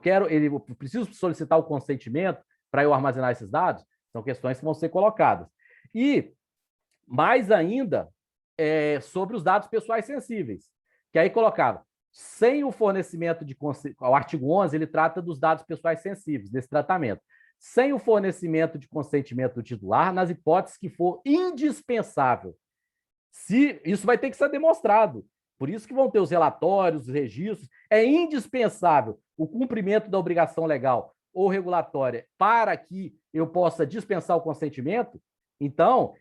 preciso solicitar o consentimento para eu armazenar esses dados? São questões que vão ser colocadas. E, mais ainda, sobre os dados pessoais sensíveis, que aí colocava, sem o fornecimento de... O artigo 11, ele trata dos dados pessoais sensíveis, desse tratamento. Sem o fornecimento de consentimento do titular, nas hipóteses que for indispensável. Isso vai ter que ser demonstrado. Por isso que vão ter os relatórios, os registros. É indispensável o cumprimento da obrigação legal ou regulatória para que eu possa dispensar o consentimento. Então,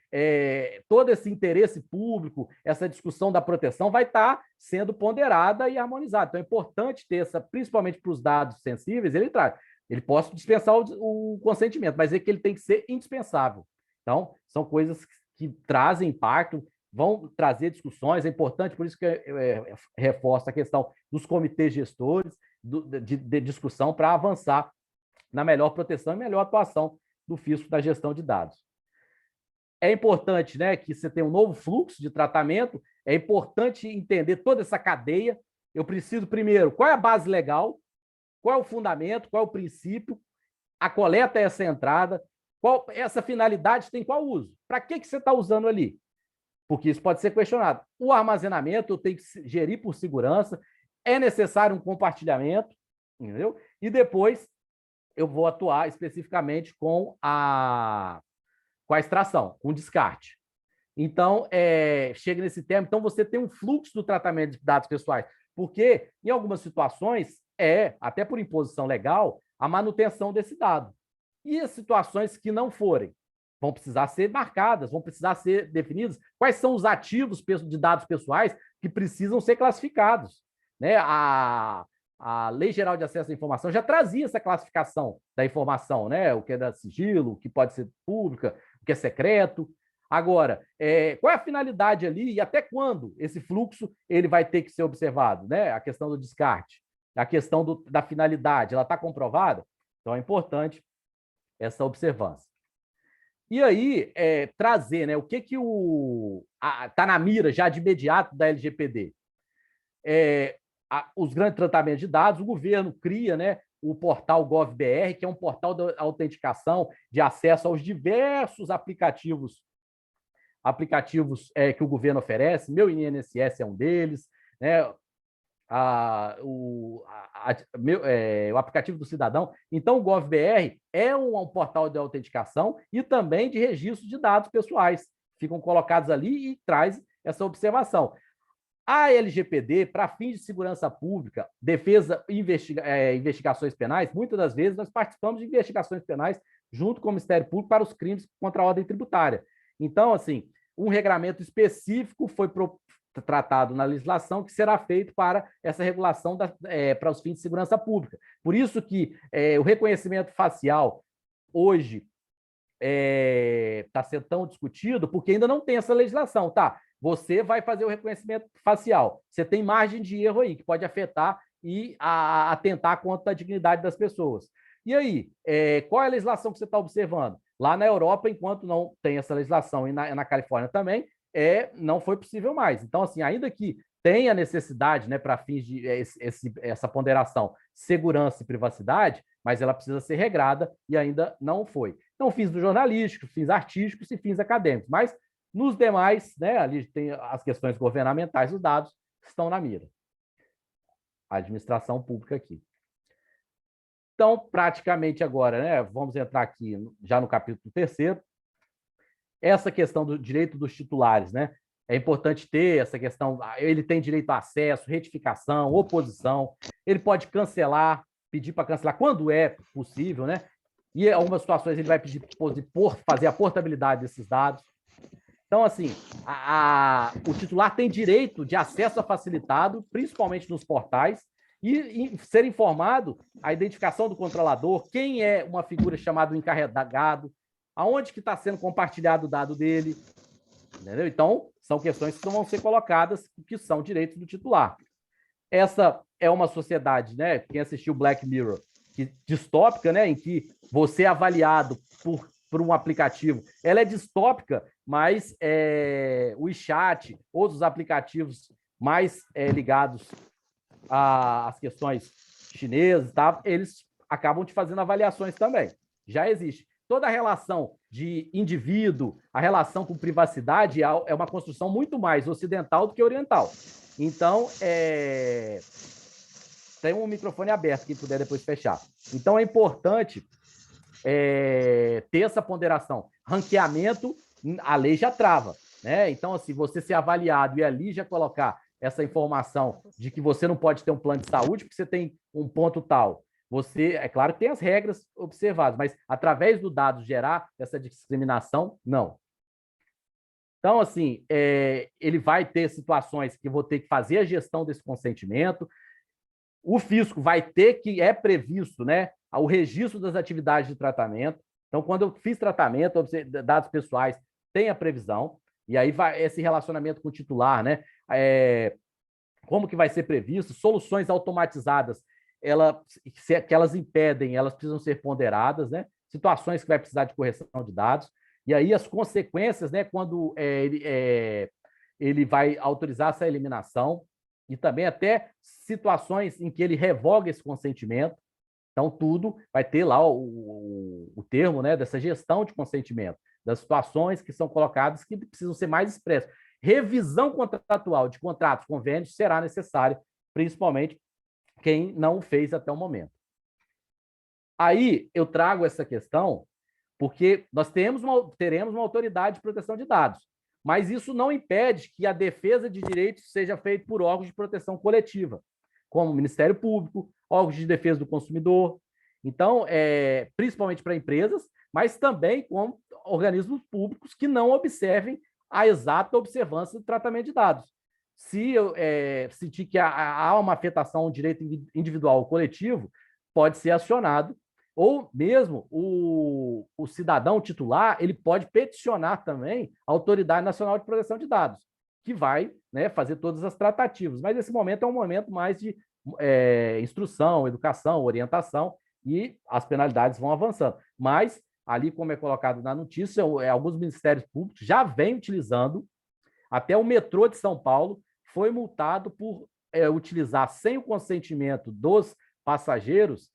todo esse interesse público, essa discussão da proteção vai estar sendo ponderada e harmonizada. Então, é importante ter principalmente para os dados sensíveis, ele pode dispensar o consentimento, mas é que ele tem que ser indispensável. Então, são coisas que trazem impacto, vão trazer discussões, é importante, por isso que eu reforço a questão dos comitês gestores, de discussão para avançar na melhor proteção e melhor atuação do fisco da gestão de dados. É importante, né, que você tenha um novo fluxo de tratamento, é importante entender toda essa cadeia. Eu preciso, primeiro, qual é a base legal, qual é o fundamento, qual é o princípio, a coleta é essa entrada, essa finalidade tem qual uso? Para que você está usando ali? Porque isso pode ser questionado. O armazenamento eu tenho que gerir por segurança, é necessário um compartilhamento, entendeu? E depois eu vou atuar especificamente com a extração, com o descarte. Então, chega nesse termo, então você tem um fluxo do tratamento de dados pessoais, porque em algumas situações até por imposição legal, a manutenção desse dado. E as situações que não forem, vão precisar ser marcadas, vão precisar ser definidas quais são os ativos de dados pessoais que precisam ser classificados, né? A Lei Geral de Acesso à Informação já trazia essa classificação da informação, né? O que é da sigilo, o que pode ser pública, o que é secreto. Agora, qual é a finalidade ali e até quando esse fluxo ele vai ter que ser observado, né? A questão do descarte, a questão da finalidade, ela está comprovada? Então, é importante essa observância. E aí, trazer, né, o que está na mira já de imediato da LGPD? Os grandes tratamentos de dados, o governo cria, né, o portal GovBR, que é um portal de autenticação, de acesso aos diversos aplicativos que o governo oferece. Meu INSS é um deles, né? O aplicativo do cidadão. Então, o GovBR é um portal de autenticação e também de registro de dados pessoais. Ficam colocados ali e traz essa observação. A LGPD, para fins de segurança pública, defesa e investigações penais, muitas das vezes nós participamos de investigações penais junto com o Ministério Público para os crimes contra a ordem tributária. Então, assim, um regramento específico foi tratado na legislação que será feito para essa regulação para os fins de segurança pública. Por isso que o reconhecimento facial hoje está sendo tão discutido, porque ainda não tem essa legislação, tá? Você vai fazer o reconhecimento facial, você tem margem de erro aí, que pode afetar e atentar contra a dignidade das pessoas. E aí, qual é a legislação que você está observando? Lá na Europa, enquanto não tem essa legislação, e na Califórnia também, não foi possível mais. Então, assim, ainda que tenha necessidade, né, para fins de essa ponderação segurança e privacidade, mas ela precisa ser regrada e ainda não foi. Então, fins do jornalístico, fins artísticos e fins acadêmicos. Mas, nos demais, né, ali tem as questões governamentais, os dados estão na mira. A administração pública aqui. Então, praticamente agora, né, vamos entrar aqui já no capítulo 3º, essa questão do direito dos titulares, né? É importante ter essa questão, ele tem direito a acesso, retificação, oposição, ele pode cancelar, pedir para cancelar quando é possível, né? E em algumas situações ele vai pedir por fazer a portabilidade desses dados. Então, assim, o titular tem direito de acesso facilitado, principalmente nos portais, E ser informado a identificação do controlador, quem é uma figura chamada encarregado, aonde que está sendo compartilhado o dado dele, entendeu? Então, são questões que vão ser colocadas, que são direitos do titular. Essa é uma sociedade, né? Quem assistiu Black Mirror, distópica, né? Em que você é avaliado por um aplicativo. Ela é distópica, mas o WeChat, outros aplicativos mais ligados às questões chinesas, tá? Eles acabam te fazendo avaliações também. Já existe. Toda a relação de indivíduo, a relação com privacidade é uma construção muito mais ocidental do que oriental. Então, tem um microfone aberto, quem puder depois fechar. Então, é importante ter essa ponderação. Ranqueamento, a lei já trava, né? Então, assim, você ser avaliado e ali já colocar essa informação de que você não pode ter um plano de saúde porque você tem um ponto tal. Você, é claro que tem as regras observadas, mas através do dado gerar essa discriminação, não. Então, assim, ele vai ter situações que vou ter que fazer a gestão desse consentimento. O fisco vai ter que, é previsto, né, o registro das atividades de tratamento. Então, quando eu fiz tratamento, dados pessoais, tem a previsão. E aí vai esse relacionamento com o titular, né? Como que vai ser previsto? Soluções automatizadas, que elas impedem, elas precisam ser ponderadas, né? Situações que vai precisar de correção de dados. E aí as consequências, né? Quando ele vai autorizar essa eliminação e também até situações em que ele revoga esse consentimento. Então, tudo vai ter lá o termo, né, dessa gestão de consentimento, das situações que são colocadas que precisam ser mais expressas. Revisão contratual de contratos, convênios, será necessária, principalmente quem não o fez até o momento. Aí, eu trago essa questão porque nós teremos uma autoridade de proteção de dados, mas isso não impede que a defesa de direitos seja feita por órgãos de proteção coletiva, como o Ministério Público, órgãos de defesa do consumidor. Então, principalmente para empresas, mas também com organismos públicos que não observem a exata observância do tratamento de dados. Se eu sentir que há uma afetação ao direito individual ou coletivo, pode ser acionado, ou mesmo o cidadão titular, ele pode peticionar também a Autoridade Nacional de Proteção de Dados, que vai, né, fazer todas as tratativas. Mas esse momento é um momento mais de instrução, educação, orientação, e as penalidades vão avançando. Mas, ali, como é colocado na notícia, alguns ministérios públicos já vêm utilizando, até o metrô de São Paulo foi multado por utilizar, sem o consentimento dos passageiros,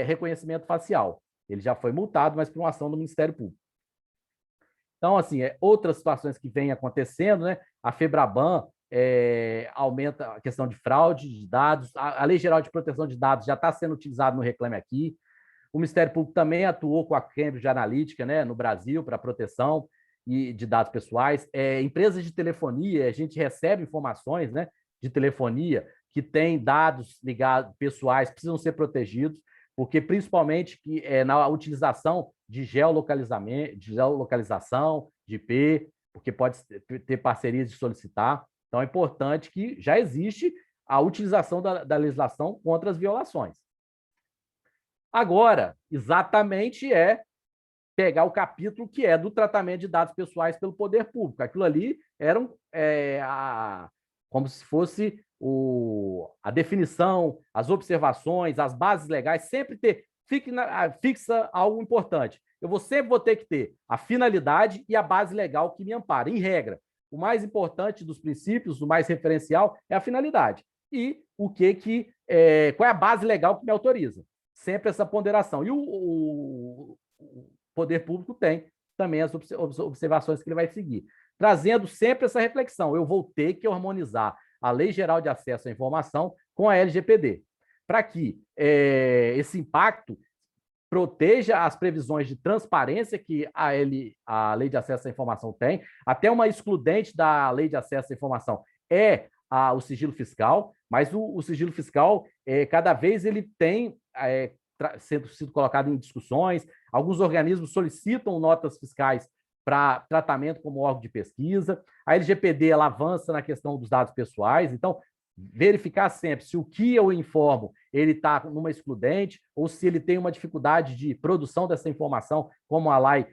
reconhecimento facial. Ele já foi multado, mas por uma ação do Ministério Público. Então, assim, outras situações que vêm acontecendo, né? A FEBRABAN aumenta a questão de fraude de dados, a Lei Geral de Proteção de Dados já está sendo utilizada no Reclame Aqui. O Ministério Público também atuou com a Cambridge Analytica, né, no Brasil, para proteção de dados pessoais. Empresas de telefonia, a gente recebe informações, né, de telefonia que têm dados ligados pessoais, precisam ser protegidos, porque principalmente na utilização de geolocalização, de IP, porque pode ter parcerias de solicitar. Então, é importante que já existe a utilização da legislação contra as violações. Agora, exatamente pegar o capítulo que é do tratamento de dados pessoais pelo poder público. Aquilo ali era como se fosse a definição, as observações, as bases legais, sempre fixa algo importante. Eu sempre vou ter que ter a finalidade e a base legal que me ampara, em regra. O mais importante dos princípios, o mais referencial, é a finalidade. E qual é a base legal que me autoriza? Sempre essa ponderação. E o poder público tem também as observações que ele vai seguir. Trazendo sempre essa reflexão. Eu vou ter que harmonizar a Lei Geral de Acesso à Informação com a LGPD, para que esse impacto proteja as previsões de transparência que a Lei de Acesso à Informação tem. Até uma excludente da Lei de Acesso à Informação o sigilo fiscal, mas o sigilo fiscal, cada vez ele tem sido colocado em discussões. Alguns organismos solicitam notas fiscais para tratamento como órgão de pesquisa. A LGPD ela avança na questão dos dados pessoais. Então, verificar sempre se o que eu informo ele está numa excludente ou se ele tem uma dificuldade de produção dessa informação, como a lei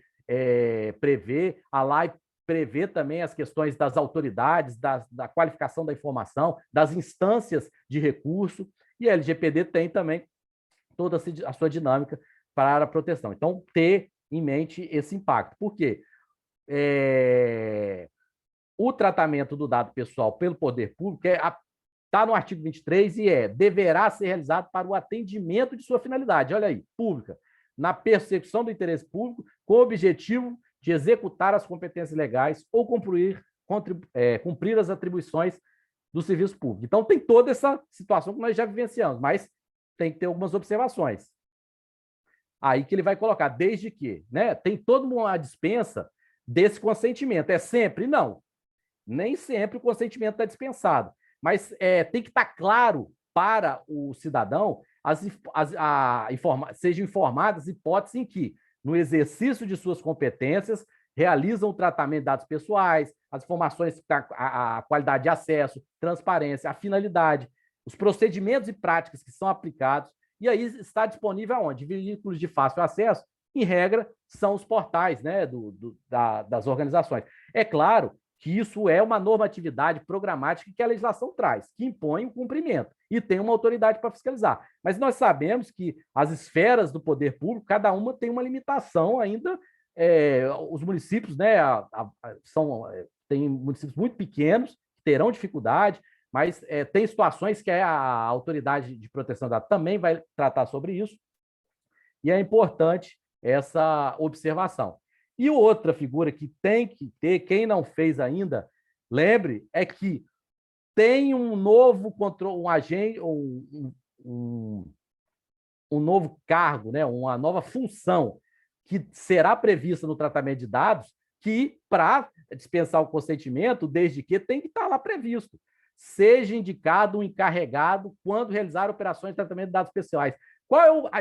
prevê. A lei prevê também as questões das autoridades, da qualificação da informação, das instâncias de recurso, e a LGPD tem também toda a sua dinâmica para a proteção. Então, ter em mente esse impacto. Por quê? O tratamento do dado pessoal pelo poder público está no artigo 23 e deverá ser realizado para o atendimento de sua finalidade, olha aí, pública, na persecução do interesse público, com o objetivo de executar as competências legais ou cumprir as atribuições do serviço público. Então, tem toda essa situação que nós já vivenciamos, mas tem que ter algumas observações. Aí que ele vai colocar, desde que, né, tem toda uma dispensa desse consentimento. É sempre? Não. Nem sempre o consentimento está dispensado. Mas tem que estar claro para o cidadão sejam informadas hipóteses em que, no exercício de suas competências, realizam o tratamento de dados pessoais, as informações, a qualidade de acesso, transparência, a finalidade, os procedimentos e práticas que são aplicados, e aí está disponível aonde? Veículos de fácil acesso, em regra, são os portais, né, das organizações. É claro que isso é uma normatividade programática que a legislação traz, que impõe o cumprimento e tem uma autoridade para fiscalizar. Mas nós sabemos que as esferas do poder público, cada uma tem uma limitação ainda. Os municípios, né, tem municípios muito pequenos que terão dificuldade, mas tem situações que a autoridade de proteção de dados também vai tratar sobre isso, e é importante essa observação. E outra figura que tem que ter, quem não fez ainda, lembre, é que tem um novo controle, um agente, um novo cargo, né, uma nova função que será prevista no tratamento de dados, que, para dispensar o consentimento, desde que tem que estar lá previsto, seja indicado um encarregado quando realizar operações de tratamento de dados pessoais.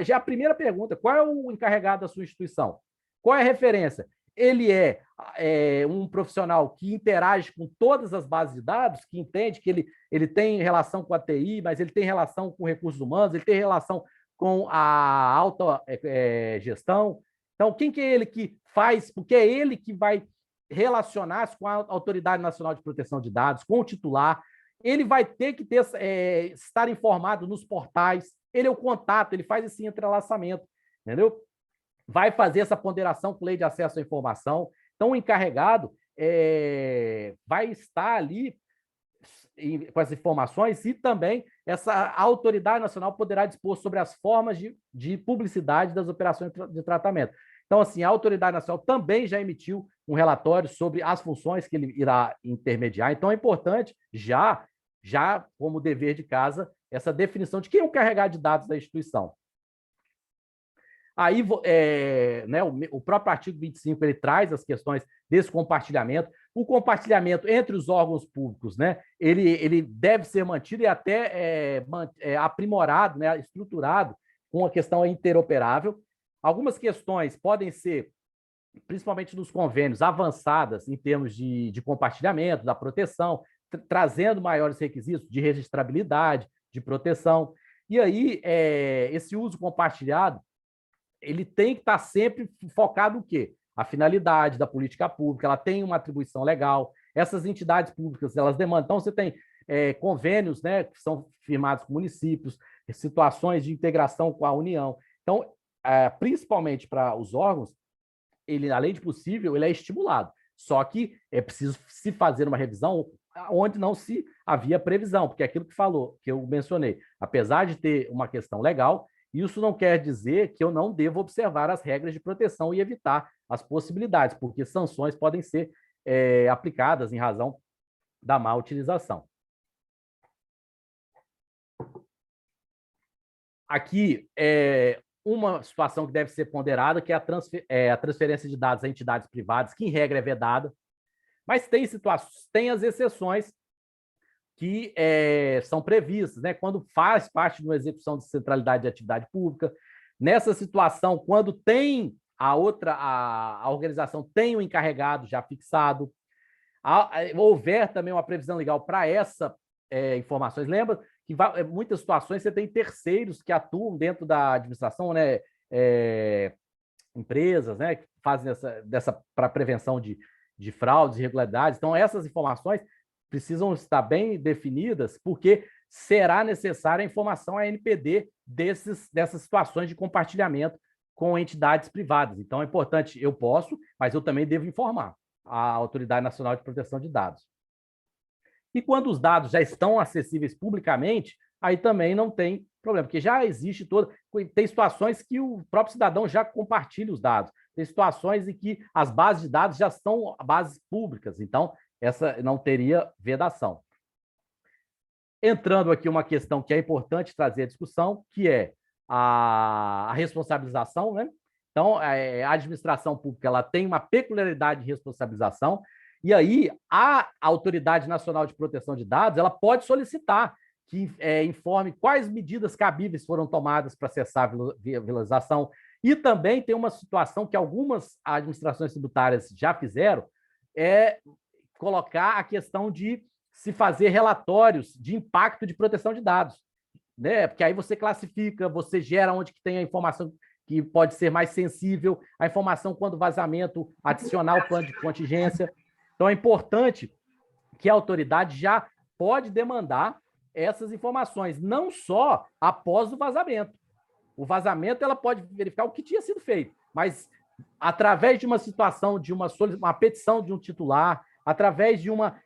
Já a primeira pergunta, qual é o encarregado da sua instituição? Qual é a referência? Ele é um profissional que interage com todas as bases de dados, que entende que ele tem relação com a TI, mas ele tem relação com recursos humanos, ele tem relação com a alta gestão. Então, quem que é ele que faz? Porque é ele que vai relacionar-se com a Autoridade Nacional de Proteção de Dados, com o titular. Ele vai ter que estar informado nos portais. Ele é o contato, ele faz esse entrelaçamento, entendeu? Vai fazer essa ponderação com lei de acesso à informação. Então, o encarregado vai estar ali com as informações, e também essa autoridade nacional poderá dispor sobre as formas de publicidade das operações de tratamento. Então, assim, a autoridade nacional também já emitiu um relatório sobre as funções que ele irá intermediar. Então, é importante, já como dever de casa, essa definição de quem é o encarregado de dados da instituição. Aí, né, o próprio artigo 25 ele traz as questões desse compartilhamento. O compartilhamento entre os órgãos públicos, né, ele deve ser mantido e até aprimorado, né, estruturado com a questão interoperável. Algumas questões podem ser, principalmente nos convênios, avançadas em termos de compartilhamento, da proteção, trazendo maiores requisitos de registrabilidade, de proteção. E aí, esse uso compartilhado, ele tem que estar sempre focado no quê? A finalidade da política pública, ela tem uma atribuição legal, essas entidades públicas, elas demandam. Então, você tem convênios, né, que são firmados com municípios, situações de integração com a União. Então, principalmente para os órgãos, ele, além de possível, ele é estimulado. Só que é preciso se fazer uma revisão onde não se havia previsão, porque é aquilo que eu mencionei, apesar de ter uma questão legal, isso não quer dizer que eu não devo observar as regras de proteção e evitar as possibilidades, porque sanções podem ser aplicadas em razão da má utilização. Aqui, uma situação que deve ser ponderada, que é a transferência de dados a entidades privadas, que em regra é vedada, mas tem as exceções que são previstas, né? Quando faz parte de uma execução de centralidade de atividade pública. Nessa situação, quando tem a organização tem um encarregado já fixado, houver também uma previsão legal para essa informações. Lembra que muitas situações você tem terceiros que atuam dentro da administração, né? Empresas, né, que fazem dessa para prevenção de fraudes, irregularidades. Então, essas informações precisam estar bem definidas, porque será necessária a informação ANPD dessas situações de compartilhamento com entidades privadas. Então, é importante, eu posso, mas eu também devo informar a Autoridade Nacional de Proteção de Dados. E quando os dados já estão acessíveis publicamente, aí também não tem problema, porque já existe tem situações que o próprio cidadão já compartilha os dados, tem situações em que as bases de dados já são bases públicas, então essa não teria vedação. Entrando aqui uma questão que é importante trazer à discussão, que é a responsabilização, né? Então, a administração pública ela tem uma peculiaridade de responsabilização, e aí a Autoridade Nacional de Proteção de Dados ela pode solicitar que informe quais medidas cabíveis foram tomadas para cessar a violarização. E também tem uma situação que algumas administrações tributárias já fizeram, é colocar a questão de se fazer relatórios de impacto de proteção de dados, né? Porque aí você classifica, você gera onde que tem a informação que pode ser mais sensível, a informação quando vazamento, adicionar o plano de contingência. Então, é importante que a autoridade já pode demandar essas informações, não só após o vazamento. O vazamento, ela pode verificar o que tinha sido feito, mas através de uma situação, de uma petição de um titular, através de uma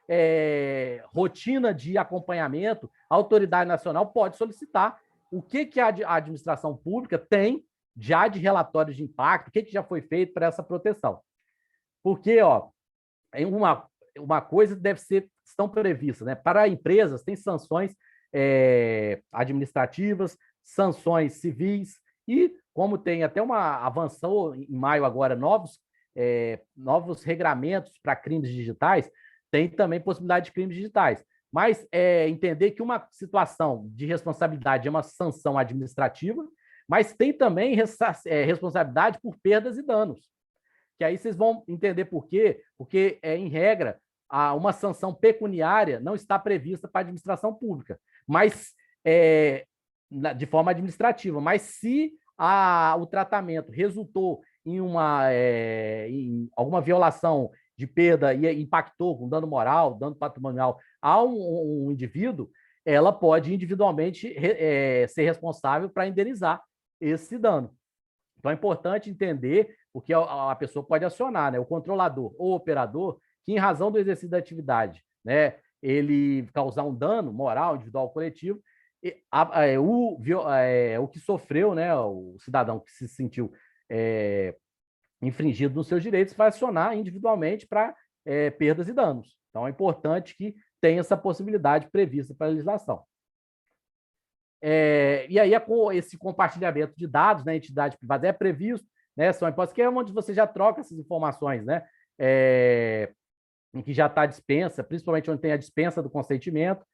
rotina de acompanhamento, a autoridade nacional pode solicitar o que a administração pública tem já de relatórios de impacto, o que já foi feito para essa proteção. Porque, uma coisa estão previstas, né? Para empresas, tem sanções administrativas, sanções civis, e como tem até avançou em maio agora novos regramentos para crimes digitais, tem também possibilidade de crimes digitais. Mas entender que uma situação de responsabilidade é uma sanção administrativa, mas tem também responsabilidade por perdas e danos. Que aí vocês vão entender por quê, porque, em regra, uma sanção pecuniária não está prevista para a administração pública, mas de forma administrativa. Mas se o tratamento resultou em alguma violação de perda e impactou com dano moral, dano patrimonial a um indivíduo, ela pode individualmente ser responsável para indenizar esse dano. Então, é importante entender o que a pessoa pode acionar, né? O controlador ou operador, que em razão do exercício da atividade, né, ele causar um dano moral, individual ou coletivo, o que sofreu, né, o cidadão que se sentiu infringido nos seus direitos, vai acionar individualmente para perdas e danos. Então, é importante que tenha essa possibilidade prevista para a legislação. E aí, com esse compartilhamento de dados, né, entidade privada é previsto, né, são hipóteses que é onde você já troca essas informações, né, em que já está a dispensa, principalmente onde tem a dispensa do consentimento,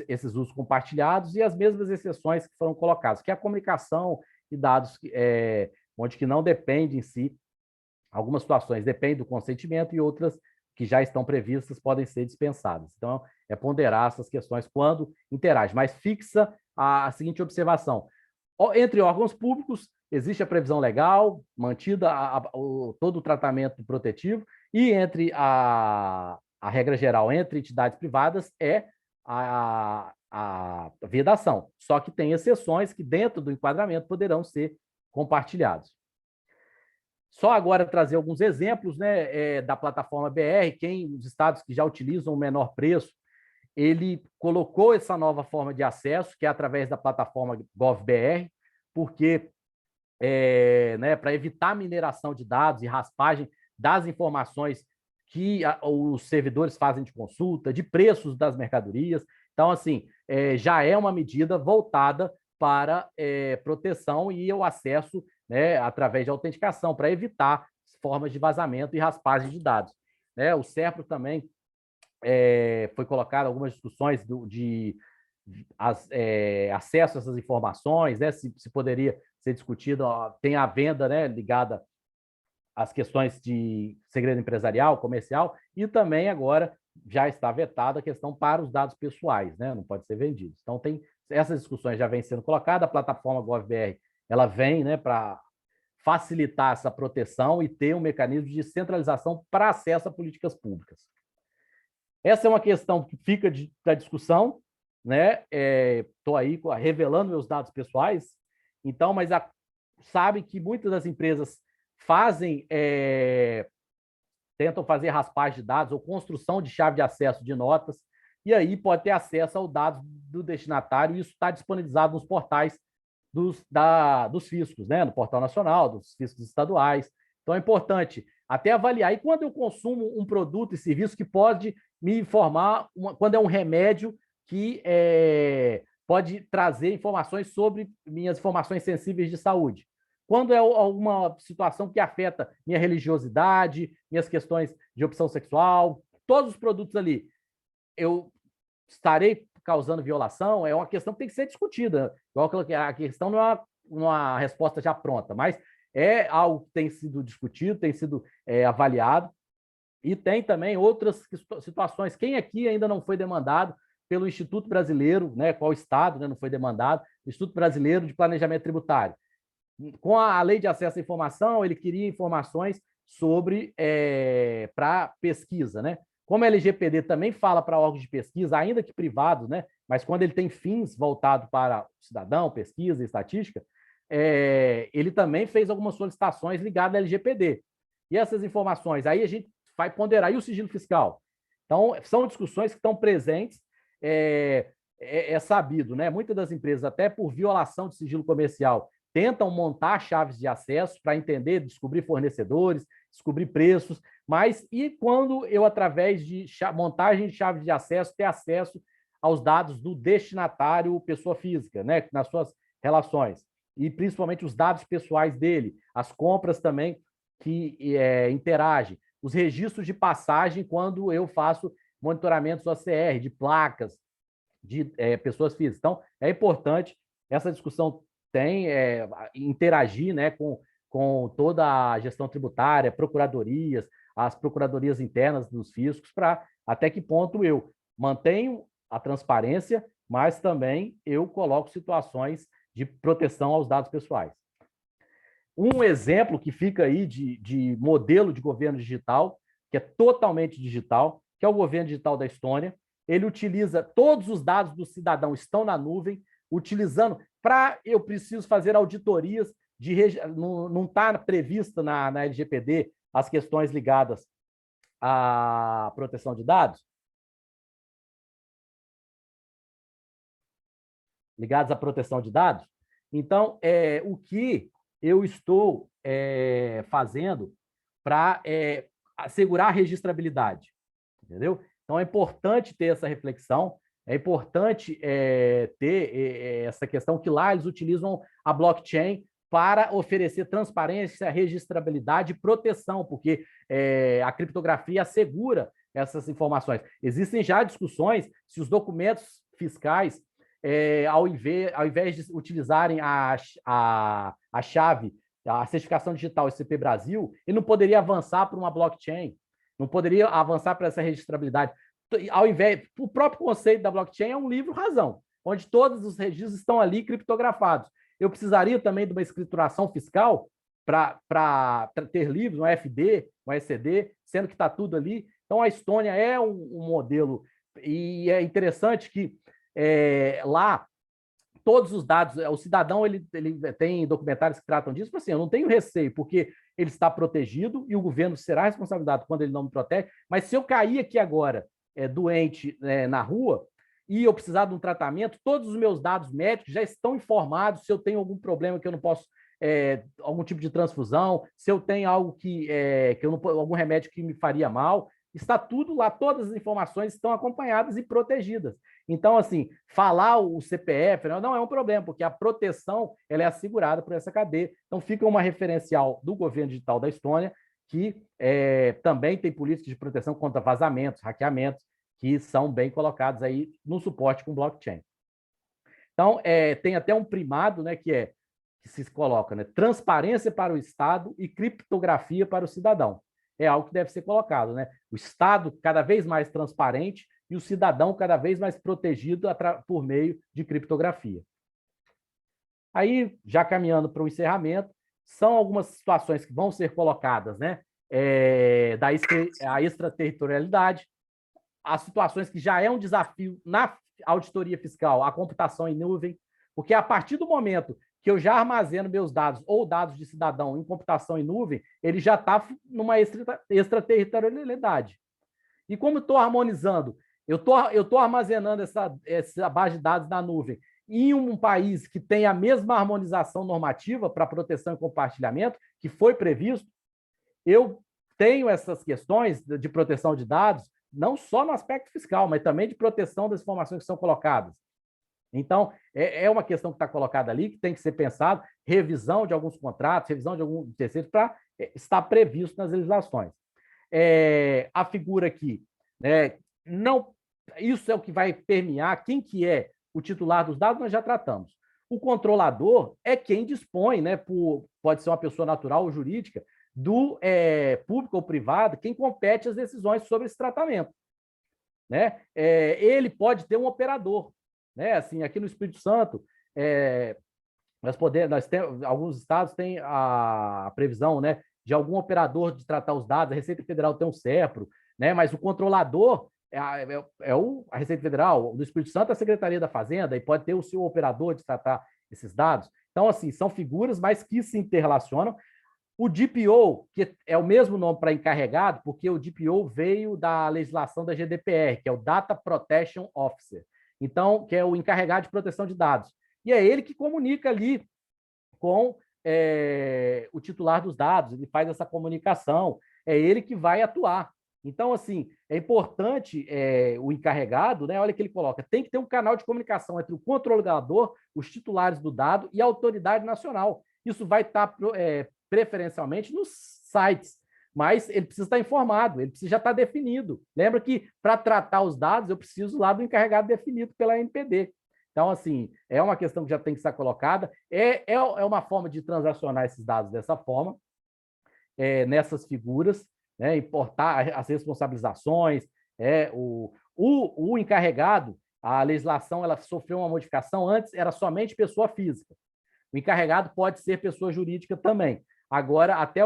esses usos compartilhados e as mesmas exceções que foram colocadas, que é a comunicação e dados onde que não depende em si, algumas situações dependem do consentimento e outras que já estão previstas podem ser dispensadas. Então, é ponderar essas questões quando interage, mas fixa a seguinte observação. Entre órgãos públicos, existe a previsão legal, mantida todo o tratamento protetivo, e entre a regra geral entre entidades privadas a vedação. Só que tem exceções que, dentro do enquadramento, poderão ser compartilhados. Só agora trazer alguns exemplos, né, da plataforma BR, os estados que já utilizam o menor preço, ele colocou essa nova forma de acesso, que é através da plataforma GovBR, porque né, para evitar mineração de dados e raspagem das informações que os servidores fazem de consulta, de preços das mercadorias. Então, assim, já é uma medida voltada para proteção e o acesso, né, através de autenticação, para evitar formas de vazamento e raspagem de dados. O SERPRO também foi colocado algumas discussões de acesso a essas informações, né, se poderia ser discutido, tem a venda, né, ligada às questões de segredo empresarial, comercial, e também agora já está vetada a questão para os dados pessoais, né? Não pode ser vendido. Então, essas discussões já vêm sendo colocadas, a plataforma GovBR ela vem, né, para facilitar essa proteção e ter um mecanismo de centralização para acesso a políticas públicas. Essa é uma questão que fica da discussão, né? Estou aí revelando meus dados pessoais, então, mas sabe que muitas das empresas tentam fazer raspagem de dados ou construção de chave de acesso de notas, e aí pode ter acesso aos dados do destinatário, e isso está disponibilizado nos portais dos fiscos, né? No Portal Nacional, dos fiscos estaduais. Então é importante até avaliar. E quando eu consumo um produto e serviço que pode me informar, quando é um remédio que pode trazer informações sobre minhas informações sensíveis de saúde. Quando é alguma situação que afeta minha religiosidade, minhas questões de opção sexual, todos os produtos ali, eu estarei causando violação, é uma questão que tem que ser discutida. A questão não é uma resposta já pronta, mas é algo que tem sido discutido, tem sido avaliado, e tem também outras situações. Quem aqui ainda não foi demandado pelo Instituto Brasileiro, né, qual estado, né, não foi demandado, Instituto Brasileiro de Planejamento Tributário. Com a lei de acesso à informação, ele queria informações sobre para pesquisa, né? Como a LGPD também fala para órgãos de pesquisa, ainda que privados, né? Mas quando ele tem fins voltados para o cidadão, pesquisa e estatística, ele também fez algumas solicitações ligadas à LGPD. E essas informações, aí a gente vai ponderar. E o sigilo fiscal? Então, são discussões que estão presentes, é sabido, né? Muitas das empresas, até por violação de sigilo comercial, tentam montar chaves de acesso para entender, descobrir fornecedores, descobrir preços, mas e quando eu, através de montagem de chaves de acesso, ter acesso aos dados do destinatário, pessoa física, né, nas suas relações, e principalmente os dados pessoais dele, as compras também que interagem, os registros de passagem quando eu faço monitoramentos OCR, de placas, de pessoas físicas. Então, é importante essa discussão interagir, né, com toda a gestão tributária, procuradorias, as procuradorias internas dos fiscos, para até que ponto eu mantenho a transparência, mas também eu coloco situações de proteção aos dados pessoais. Um exemplo que fica aí de modelo de governo digital, que é totalmente digital, que é o governo digital da Estônia. Ele utiliza todos os dados do cidadão, estão na nuvem, utilizando eu preciso fazer auditorias não está prevista na LGPD as questões ligadas à proteção de dados? Ligados à proteção de dados? Então, o que eu estou fazendo para assegurar a registrabilidade? Entendeu? Então, é importante ter essa reflexão, é importante ter essa questão que lá eles utilizam a blockchain para oferecer transparência, registrabilidade e proteção, porque a criptografia assegura essas informações. Existem já discussões se os documentos fiscais, ao invés de utilizarem a chave, a certificação digital SCP Brasil, ele não poderia avançar para uma blockchain, não poderia avançar para essa registrabilidade. O próprio conceito da blockchain é um livro-razão, onde todos os registros estão ali criptografados. Eu precisaria também de uma escrituração fiscal para ter livros, um FD, um ECD, sendo que está tudo ali. Então, a Estônia é um modelo, e é interessante que lá todos os dados, o cidadão ele tem documentários que tratam disso, mas assim, eu não tenho receio, porque ele está protegido e o governo será responsabilizado quando ele não me protege, mas se eu cair aqui agora doente na rua e eu precisar de um tratamento, todos os meus dados médicos já estão informados se eu tenho algum problema que eu não posso, algum tipo de transfusão, se eu tenho algo que eu não, algum remédio que me faria mal, está tudo lá, todas as informações estão acompanhadas e protegidas. Então, assim, falar o CPF não é um problema, porque a proteção ela é assegurada por essa cadeia. Então, fica uma referencial do governo digital da Estônia, que também tem políticas de proteção contra vazamentos, hackeamentos, que são bem colocados aí no suporte com blockchain. Então, tem até um primado, né, que se coloca, né, transparência para o Estado e criptografia para o cidadão. é algo que deve ser colocado, né? O Estado cada vez mais transparente e o cidadão cada vez mais protegido por meio de criptografia. Aí, já caminhando para o encerramento, são algumas situações que vão ser colocadas, né? A extraterritorialidade, as situações que já é um desafio na auditoria fiscal, a computação em nuvem, porque a partir do momento que eu já armazeno meus dados ou dados de cidadão em computação em nuvem, ele já está numa extraterritorialidade. E como estou harmonizando, eu estou armazenando essa base de dados na nuvem em um país que tem a mesma harmonização normativa para proteção e compartilhamento que foi previsto, eu tenho essas questões de proteção de dados não só no aspecto fiscal, mas também de proteção das informações que são colocadas. Então, é uma questão que está colocada ali, que tem que ser pensado, revisão de alguns contratos, revisão de alguns terceiros, para estar previsto nas legislações. A figura aqui, né, não, isso é o que vai permear quem que é o titular dos dados, nós já tratamos. O controlador é quem dispõe, né, pode ser uma pessoa natural ou jurídica, do público ou privado, quem compete as decisões sobre esse tratamento. Né? Ele pode ter um operador. Né? Assim, aqui no Espírito Nós temos, alguns estados têm a previsão, né, de algum operador de tratar os dados, a Receita Federal tem um CEPRO, né, mas o controlador a Receita Federal, do Espírito Santo, a Secretaria da Fazenda, e pode ter o seu operador de tratar esses dados. Então, assim, são figuras, mas que se interrelacionam. O DPO, que é o mesmo nome para encarregado, porque o DPO veio da legislação da GDPR, que é o Data Protection Officer. Então, que é o encarregado de proteção de dados. E é ele que comunica ali com o titular dos dados, ele faz essa comunicação, é ele que vai atuar. Então, assim, é importante o encarregado, né? Olha que ele coloca, tem que ter um canal de comunicação entre o controlador, os titulares do dado e a autoridade nacional. Isso vai estar preferencialmente nos sites, mas ele precisa estar informado, ele precisa já estar definido. Lembra que para tratar os dados eu preciso lá do encarregado definido pela NPD. Então, assim, é uma questão que já tem que estar colocada, é uma forma de transacionar esses dados dessa forma, nessas figuras, né, importar as responsabilizações, o encarregado, a legislação ela sofreu uma modificação, antes era somente pessoa física, o encarregado pode ser pessoa jurídica também. Agora, até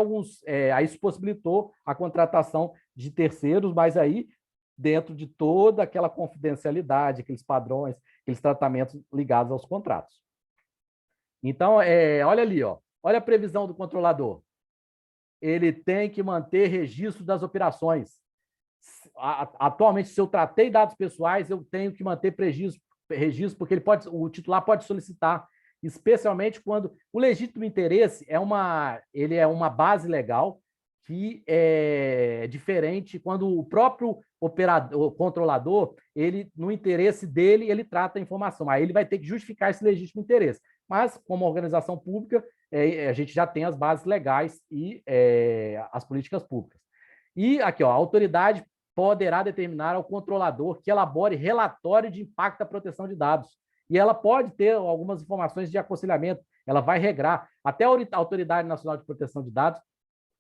aí isso possibilitou a contratação de terceiros, mas aí dentro de toda aquela confidencialidade, aqueles padrões, aqueles tratamentos ligados aos contratos. Então, olha ali, ó, olha a previsão do controlador. Ele tem que manter registro das operações. Atualmente, se eu tratei dados pessoais, eu tenho que manter registro, porque o titular pode solicitar, especialmente quando o legítimo interesse ele é uma base legal que é diferente quando o próprio operador, o controlador, no interesse dele, ele trata a informação. Aí ele vai ter que justificar esse legítimo interesse. Mas, como organização pública, a gente já tem as bases legais e as políticas públicas. E aqui, ó, a autoridade poderá determinar ao controlador que elabore relatório de impacto da proteção de dados. E ela pode ter algumas informações de aconselhamento, ela vai regrar. Até a Autoridade Nacional de Proteção de Dados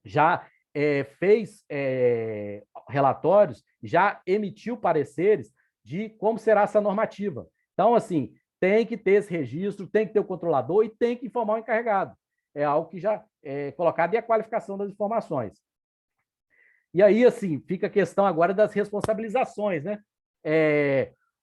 já fez relatórios, já emitiu pareceres de como será essa normativa. Então, assim, tem que ter esse registro, tem que ter o controlador e tem que informar o encarregado. É algo que já é colocado, e a qualificação das informações. E aí, assim, fica a questão agora das responsabilizações, né?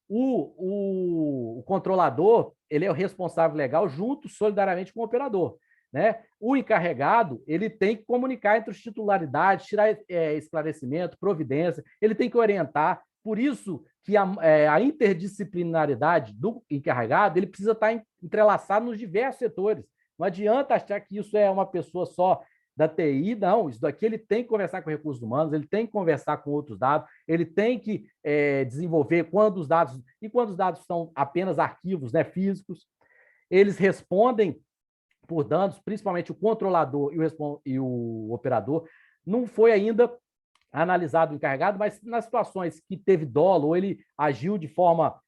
O controlador, ele é o responsável legal junto, solidariamente, com o operador. Né? O encarregado, ele tem que comunicar entre os titularidades, tirar esclarecimento, providência, ele tem que orientar. Por isso que a interdisciplinaridade do encarregado, ele precisa estar entrelaçado nos diversos setores. Não adianta achar que isso é uma pessoa só da TI, não. Isso daqui ele tem que conversar com recursos humanos, ele tem que conversar com outros dados, ele tem que desenvolver quando os dados são apenas arquivos, né, físicos, eles respondem por danos, principalmente o controlador e o operador. Não foi ainda analisado o encarregado, mas nas situações que teve dolo ou ele agiu de forma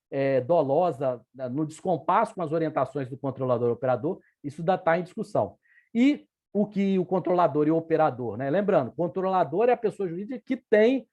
dolosa, no descompasso com as orientações do controlador e operador, isso ainda está em discussão. E o que o controlador e o operador, né? Lembrando, o controlador é a pessoa jurídica que tem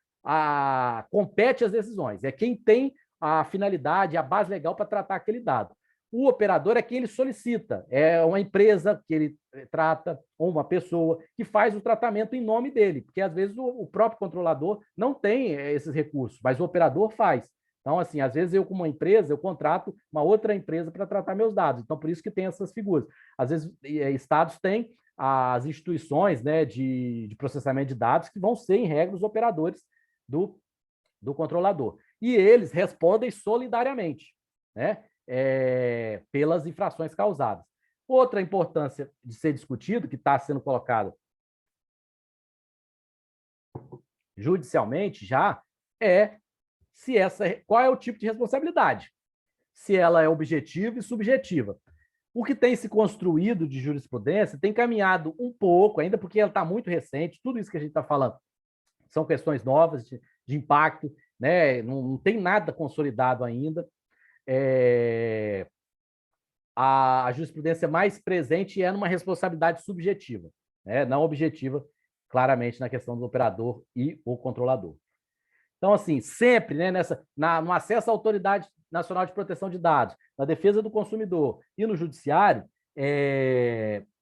compete as decisões, é quem tem a finalidade, a base legal para tratar aquele dado. O operador é quem ele solicita, é uma empresa que ele trata, ou uma pessoa que faz o tratamento em nome dele, porque às vezes o próprio controlador não tem esses recursos, mas o operador faz. Então, assim, às vezes eu, como uma empresa, eu contrato uma outra empresa para tratar meus dados. Então, por isso que tem essas figuras. Às vezes, estados têm as instituições, né, de processamento de dados que vão ser, em regra, os operadores do controlador. E eles respondem solidariamente, né, pelas infrações causadas. Outra importância de ser discutido, que está sendo colocado judicialmente já, é qual é o tipo de responsabilidade, se ela é objetiva e subjetiva. O que tem se construído de jurisprudência tem caminhado um pouco, ainda porque ela está muito recente, tudo isso que a gente está falando são questões novas de impacto, né? Não tem nada consolidado ainda. A jurisprudência mais presente é numa responsabilidade subjetiva, né? Não objetiva, claramente, na questão do operador e o controlador. Então, assim, sempre, né, no acesso à Autoridade Nacional de Proteção de Dados, na defesa do consumidor e no judiciário,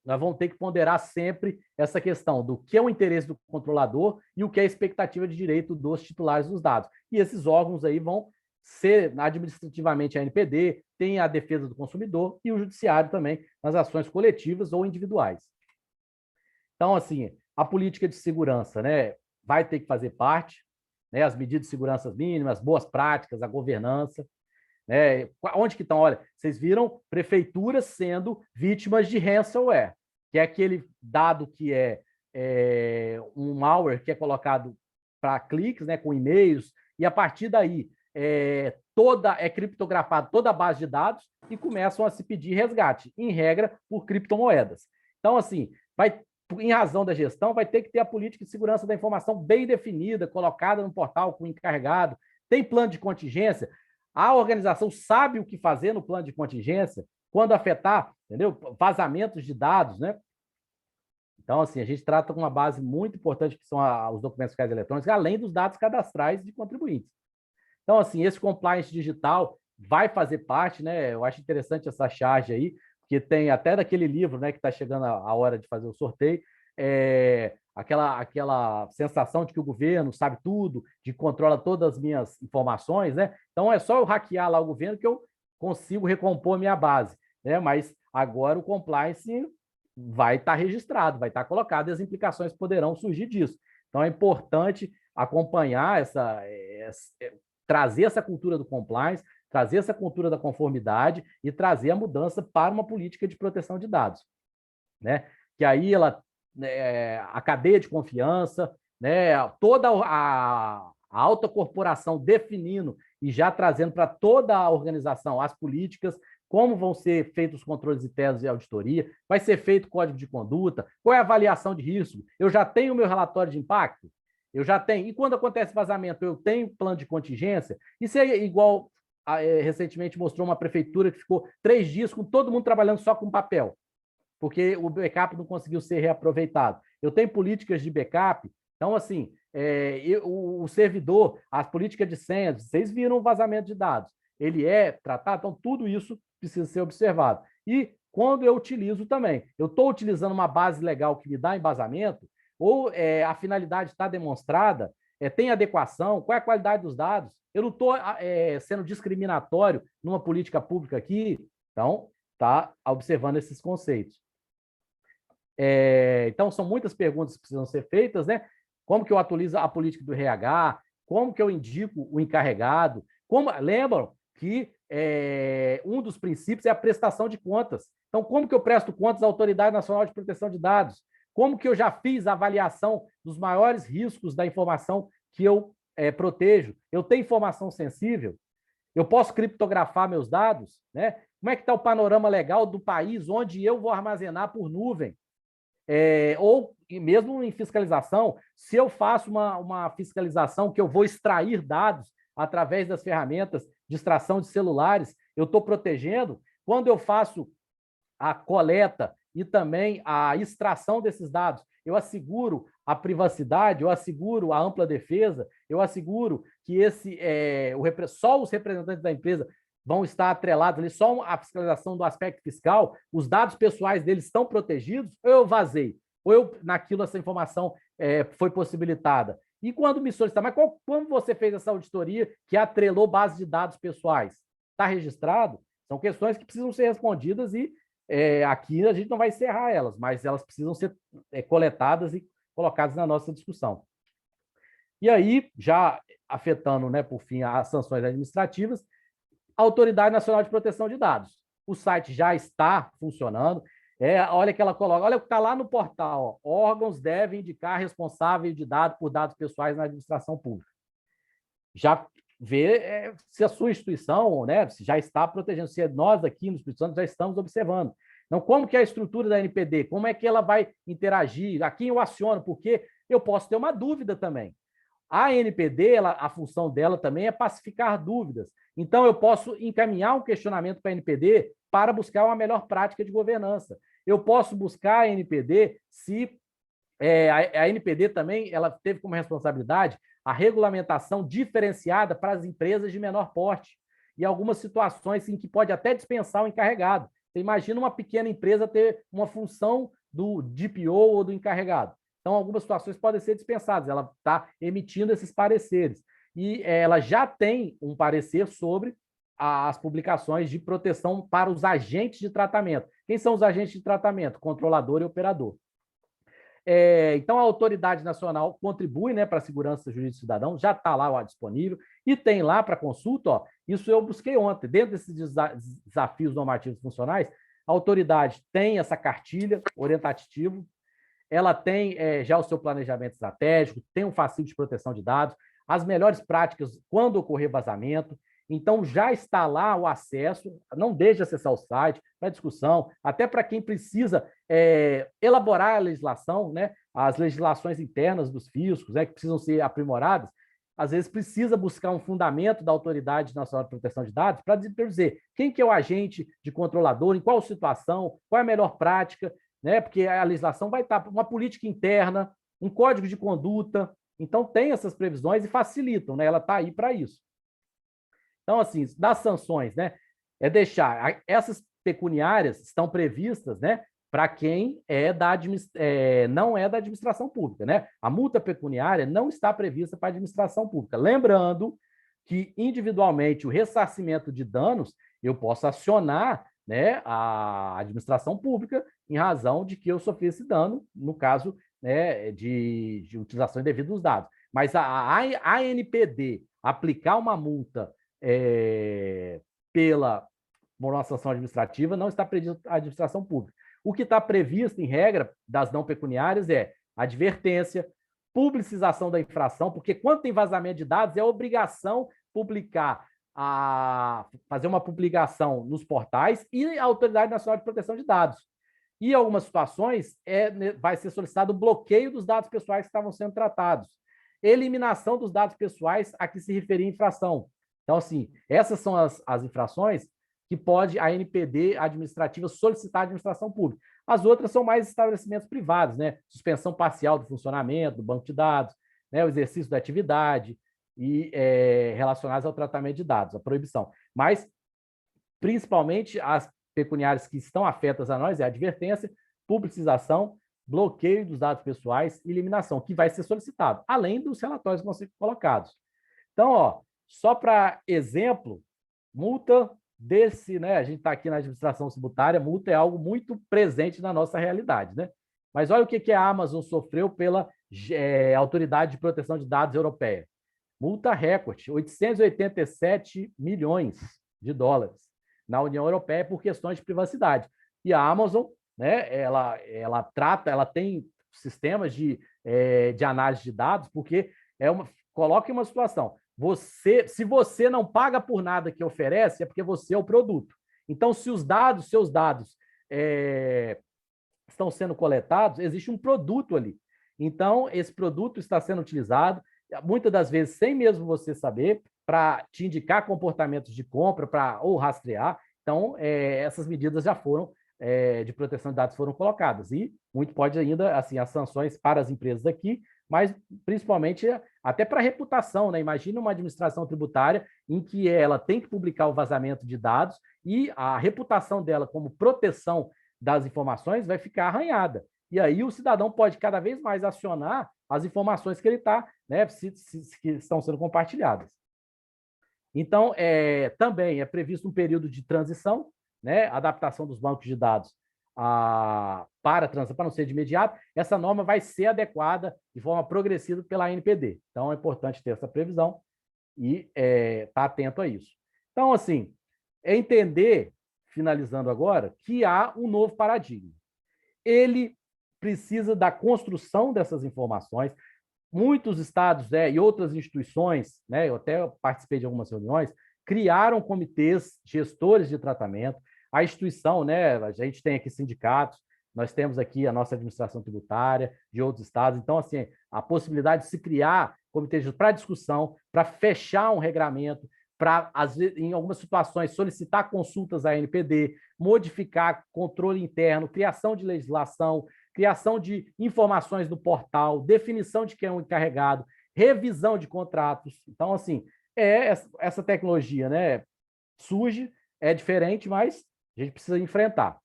nós vamos ter que ponderar sempre essa questão do que é o interesse do controlador e o que é a expectativa de direito dos titulares dos dados. E esses órgãos aí vão ser administrativamente a ANPD, tem a defesa do consumidor e o judiciário também nas ações coletivas ou individuais. Então, assim, a política de segurança, né, vai ter que fazer parte, né, as medidas de segurança mínimas, boas práticas, a governança, né? Onde que estão? Olha, vocês viram prefeituras sendo vítimas de ransomware, que é aquele dado que é um malware que é colocado para cliques, né, com e-mails, e a partir daí é criptografado toda a base de dados e começam a se pedir resgate, em regra, por criptomoedas. Então, assim, em razão da gestão, vai ter que ter a política de segurança da informação bem definida, colocada no portal com o encarregado, tem plano de contingência, a organização sabe o que fazer no plano de contingência, quando afetar, entendeu? Vazamentos de dados, né? Então, assim, a gente trata com uma base muito importante, que são os documentos fiscais eletrônicos, além dos dados cadastrais de contribuintes. Então, assim, esse compliance digital vai fazer parte, né? Eu acho interessante essa charge aí, que tem até daquele livro, né, que está chegando a hora de fazer o sorteio, aquela sensação de que o governo sabe tudo, de que controla todas as minhas informações, né? Então é só eu hackear lá o governo que eu consigo recompor a minha base, né? Mas agora o compliance vai estar registrado, vai estar colocado e as implicações poderão surgir disso. Então é importante acompanhar trazer essa cultura do compliance, trazer essa cultura da conformidade e trazer a mudança para uma política de proteção de dados, né? Que aí a cadeia de confiança, né? Toda a alta corporação definindo e já trazendo para toda a organização as políticas, como vão ser feitos os controles internos e auditoria, vai ser feito código de conduta, qual é a avaliação de risco, eu já tenho o meu relatório de impacto, eu já tenho. E quando acontece vazamento, eu tenho plano de contingência. Isso é igual, recentemente mostrou uma prefeitura que ficou 3 dias com todo mundo trabalhando só com papel, porque o backup não conseguiu ser reaproveitado. Eu tenho políticas de backup. Então, assim, o servidor, as políticas de senhas, vocês viram o vazamento de dados. Ele é tratado, então tudo isso precisa ser observado. E quando eu utilizo também, eu estou utilizando uma base legal que me dá embasamento, ou a finalidade está demonstrada, tem adequação, qual é a qualidade dos dados? Eu não estou sendo discriminatório numa política pública aqui, então está observando esses conceitos. Então, são muitas perguntas que precisam ser feitas, né? Como que eu atualizo a política do RH? Como que eu indico o encarregado? Lembram que um dos princípios é a prestação de contas. Então, como que eu presto contas à Autoridade Nacional de Proteção de Dados? Como que eu já fiz a avaliação dos maiores riscos da informação que eu protejo? Eu tenho informação sensível? Eu posso criptografar meus dados? Né? Como é que está o panorama legal do país onde eu vou armazenar por nuvem? Ou mesmo em fiscalização, se eu faço uma fiscalização que eu vou extrair dados através das ferramentas de extração de celulares, eu estou protegendo. Quando eu faço a coleta e também a extração desses dados. Eu asseguro a privacidade, eu asseguro a ampla defesa, eu asseguro que só os representantes da empresa vão estar atrelados ali, só a fiscalização do aspecto fiscal, os dados pessoais deles estão protegidos, ou eu vazei, ou naquilo essa informação foi possibilitada. E quando me solicitar, mas como você fez essa auditoria que atrelou base de dados pessoais? Está registrado? São questões que precisam ser respondidas e aqui a gente não vai encerrar elas, mas elas precisam ser coletadas e colocadas na nossa discussão. E aí, já afetando, né, por fim, as sanções administrativas, a Autoridade Nacional de Proteção de Dados. O site já está funcionando. Olha que ela coloca, olha o que está lá no portal. Ó, órgãos devem indicar responsável de dados por dados pessoais na administração pública. Já vê se a sua instituição, né, se já está protegendo, se nós aqui no Espírito Santo já estamos observando. Então, como que é a estrutura da NPD? Como é que ela vai interagir? A quem eu aciono? Porque eu posso ter uma dúvida também. A NPD, a função dela também é pacificar dúvidas. Então, eu posso encaminhar um questionamento para a NPD para buscar uma melhor prática de governança. Eu posso buscar a NPD se a NPD também ela teve como responsabilidade a regulamentação diferenciada para as empresas de menor porte e algumas situações em que pode até dispensar o encarregado. Você imagina uma pequena empresa ter uma função do DPO ou do encarregado. Então, algumas situações podem ser dispensadas. Ela está emitindo esses pareceres. E ela já tem um parecer sobre as publicações de proteção para os agentes de tratamento. Quem são os agentes de tratamento? Controlador e operador. Então, a Autoridade Nacional contribui, né, para a segurança jurídica do cidadão, já está lá disponível, e tem lá para consulta, ó, isso eu busquei ontem, dentro desses desafios normativos funcionais, a autoridade tem essa cartilha orientativo, ela tem já o seu planejamento estratégico, tem um fascículo de proteção de dados, as melhores práticas quando ocorrer vazamento. Então, já está lá o acesso, não deixe de acessar o site, para discussão, até para quem precisa elaborar a legislação, né? As legislações internas dos fiscos, que precisam ser aprimoradas, às vezes precisa buscar um fundamento da Autoridade Nacional de Proteção de Dados para dizer quem que é o agente de controlador, em qual situação, qual é a melhor prática, né? Porque a legislação vai estar uma política interna, um código de conduta, então tem essas previsões e facilitam, né? Ela está aí para isso. Então, assim, das sanções, né? Deixar essas pecuniárias estão previstas, né? Para quem não é da administração pública, né? A multa pecuniária não está prevista para a administração pública. Lembrando que, individualmente, o ressarcimento de danos, eu posso acionar, né, a administração pública em razão de que eu sofri esse dano, no caso, né, de utilização indevida dos dados. Mas a ANPD aplicar uma multa por uma sanção administrativa não está previsto a administração pública. O que está previsto, em regra, das não pecuniárias é advertência, publicização da infração, porque quando tem vazamento de dados, é obrigação publicar, fazer uma publicação nos portais e a Autoridade Nacional de Proteção de Dados. E em algumas situações, vai ser solicitado o bloqueio dos dados pessoais que estavam sendo tratados. Eliminação dos dados pessoais a que se referia a infração. Então, assim, essas são as infrações que pode a NPD administrativa solicitar à administração pública. As outras são mais estabelecimentos privados, né? Suspensão parcial do funcionamento do banco de dados, né? O exercício da atividade e relacionadas ao tratamento de dados, a proibição. Mas, principalmente, as pecuniárias que estão afetas a nós é advertência, publicização, bloqueio dos dados pessoais e eliminação, que vai ser solicitado, além dos relatórios que vão ser colocados. Então, ó, só para exemplo, multa né? A gente está aqui na administração tributária, multa é algo muito presente na nossa realidade, né? Mas olha o que a Amazon sofreu pela Autoridade de Proteção de Dados Europeia. Multa recorde, 887 milhões de dólares na União Europeia por questões de privacidade. E a Amazon, né? Ela tem sistemas de análise de dados, porque coloca em uma situação. Se você não paga por nada que oferece, é porque você é o produto. Então, se seus dados estão sendo coletados, existe um produto ali. Então, esse produto está sendo utilizado, muitas das vezes, sem mesmo você saber, para te indicar comportamentos de compra, ou rastrear. Então, essas medidas já foram de proteção de dados foram colocadas. E muito pode ainda, assim, as sanções para as empresas aqui, mas principalmente até para a reputação, né? Imagina uma administração tributária em que ela tem que publicar o vazamento de dados e a reputação dela como proteção das informações vai ficar arranhada. E aí o cidadão pode cada vez mais acionar as informações que ele está, né, que estão sendo compartilhadas. Então, também é previsto um período de transição, né, adaptação dos bancos de dados para não ser de imediato. Essa norma vai ser adequada de forma progressiva pela ANPD. Então, é importante ter essa previsão e estar atento a isso. Então, assim, é entender, finalizando agora, que há um novo paradigma. Ele precisa da construção dessas informações. Muitos estados e outras instituições, né, eu até participei de algumas reuniões, criaram comitês gestores de tratamento. A instituição, né, a gente tem aqui sindicatos, nós temos aqui a nossa administração tributária de outros estados. Então, assim, a possibilidade de se criar comitês para discussão, para fechar um regramento, para, em algumas situações, solicitar consultas à ANPD, modificar controle interno, criação de legislação, criação de informações do portal, definição de quem é o encarregado, revisão de contratos. Então, assim, essa tecnologia, né, surge, é diferente, mas a gente precisa enfrentar.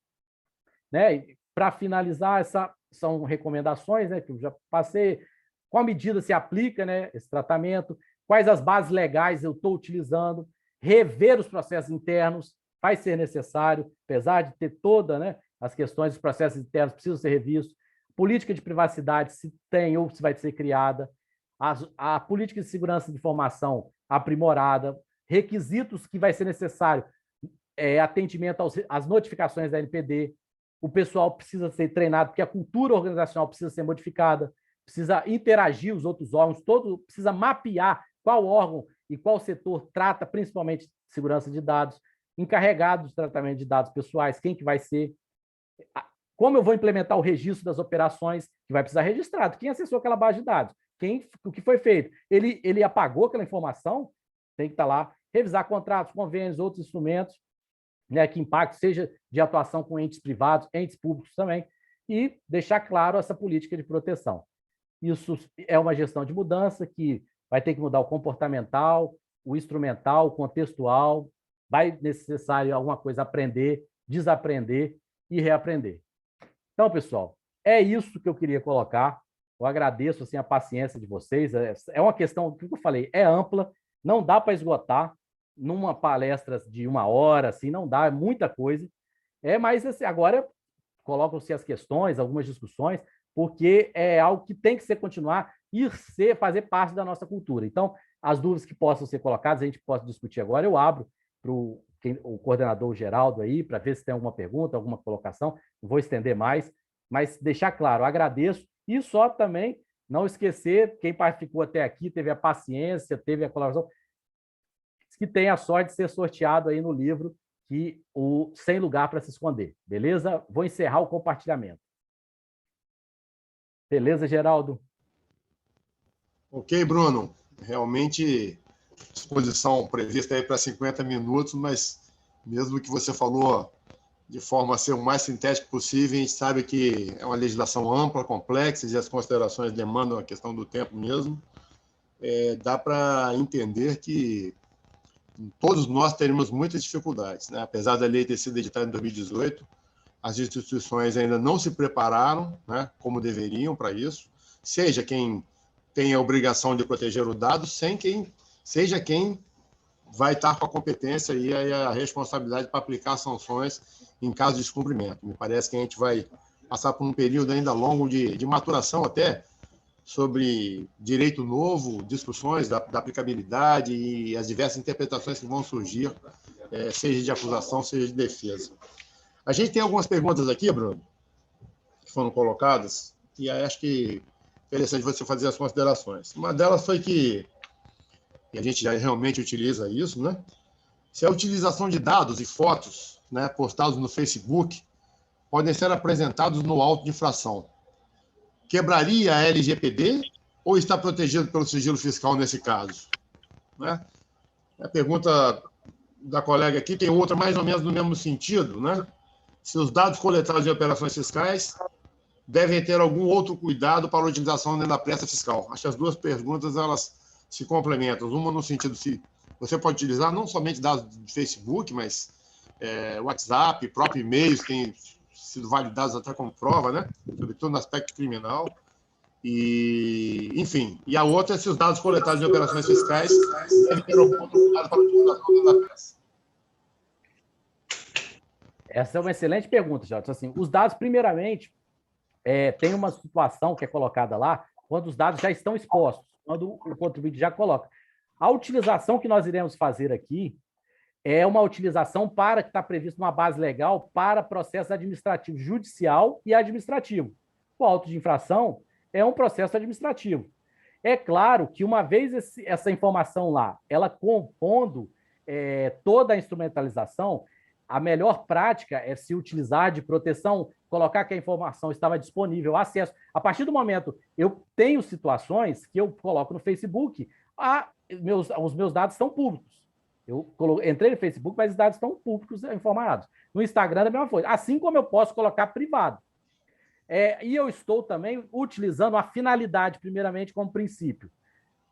Né? Para finalizar, são recomendações, né, que eu já passei, qual medida se aplica, né, esse tratamento, quais as bases legais eu estou utilizando, rever os processos internos, vai ser necessário, apesar de ter toda, né, as questões dos processos internos precisam ser revistos, política de privacidade, se tem ou se vai ser criada, a política de segurança de informação aprimorada, requisitos que vai ser necessário, atendimento às notificações da NPD, o pessoal precisa ser treinado, porque a cultura organizacional precisa ser modificada, precisa interagir os outros órgãos, precisa mapear qual órgão e qual setor trata principalmente de segurança de dados, encarregado de tratamento de dados pessoais, quem que vai ser, como eu vou implementar o registro das operações, que vai precisar registrado, quem acessou aquela base de dados, o que foi feito, ele apagou aquela informação, tem que estar lá, revisar contratos, convênios, outros instrumentos, né, que impacto seja de atuação com entes privados, entes públicos também, e deixar claro essa política de proteção. Isso é uma gestão de mudança que vai ter que mudar o comportamental, o instrumental, o contextual, vai necessário alguma coisa aprender, desaprender e reaprender. Então, pessoal, é isso que eu queria colocar. Eu agradeço assim, a paciência de vocês. É uma questão, que eu falei, é ampla, não dá para esgotar numa palestra de 1 hora, assim, não dá, é muita coisa. Mas assim, agora colocam-se as questões, algumas discussões, porque é algo que tem que ser continuar e fazer parte da nossa cultura. Então, as dúvidas que possam ser colocadas, a gente pode discutir agora, eu abro para o coordenador Geraldo aí, para ver se tem alguma pergunta, alguma colocação, não vou estender mais, mas deixar claro, agradeço, e só também não esquecer, quem ficou até aqui, teve a paciência, teve a colaboração, que tem a sorte de ser sorteado aí no livro que o Sem Lugar para Se Esconder, beleza? Vou encerrar o compartilhamento. Beleza, Geraldo? Ok, Bruno. Realmente, exposição prevista aí para 50 minutos, mas mesmo que você falou de forma a ser o mais sintético possível, a gente sabe que é uma legislação ampla, complexa, e as considerações demandam a questão do tempo mesmo. Dá para entender que todos nós teremos muitas dificuldades, né? Apesar da lei ter sido editada em 2018, as instituições ainda não se prepararam, né, como deveriam para isso, seja quem tem a obrigação de proteger o dado, seja quem vai estar com a competência e a responsabilidade para aplicar sanções em caso de descumprimento. Me parece que a gente vai passar por um período ainda longo de maturação até sobre direito novo, discussões da aplicabilidade e as diversas interpretações que vão surgir, seja de acusação, seja de defesa. A gente tem algumas perguntas aqui, Bruno, que foram colocadas, e acho que é interessante você fazer as considerações. Uma delas foi que, e a gente já realmente utiliza isso, né? Se a utilização de dados e fotos, né, postados no Facebook podem ser apresentados no auto de infração, quebraria a LGPD ou está protegido pelo sigilo fiscal nesse caso? Né? A pergunta da colega aqui tem outra mais ou menos no mesmo sentido, né? se os dados coletados em operações fiscais devem ter algum outro cuidado para a utilização dentro da pressa fiscal. Acho que as duas perguntas elas se complementam. Uma no sentido se você pode utilizar não somente dados de Facebook, mas WhatsApp, próprio e-mails têm sido validados até como prova, né? Sobretudo no aspecto criminal. E, enfim, e a outra é se os dados coletados em operações fiscais devem ter algum outro cuidado para a utilização dentro da pressa. Essa é uma excelente pergunta, Jota. Assim, os dados, primeiramente, tem uma situação que é colocada lá quando os dados já estão expostos, quando o contribuinte já coloca. A utilização que nós iremos fazer aqui é uma utilização que está previsto uma base legal para processo administrativo judicial e administrativo. O auto de infração é um processo administrativo. É claro que uma vez essa informação lá, ela compondo toda a instrumentalização, a melhor prática é se utilizar de proteção, colocar que a informação estava disponível, acesso. A partir do momento, eu tenho situações que eu coloco no Facebook, os meus dados estão públicos. Eu entrei no Facebook, mas os dados estão públicos informados. No Instagram, é a mesma coisa. Assim como eu posso colocar privado. E eu estou também utilizando a finalidade, primeiramente, como princípio.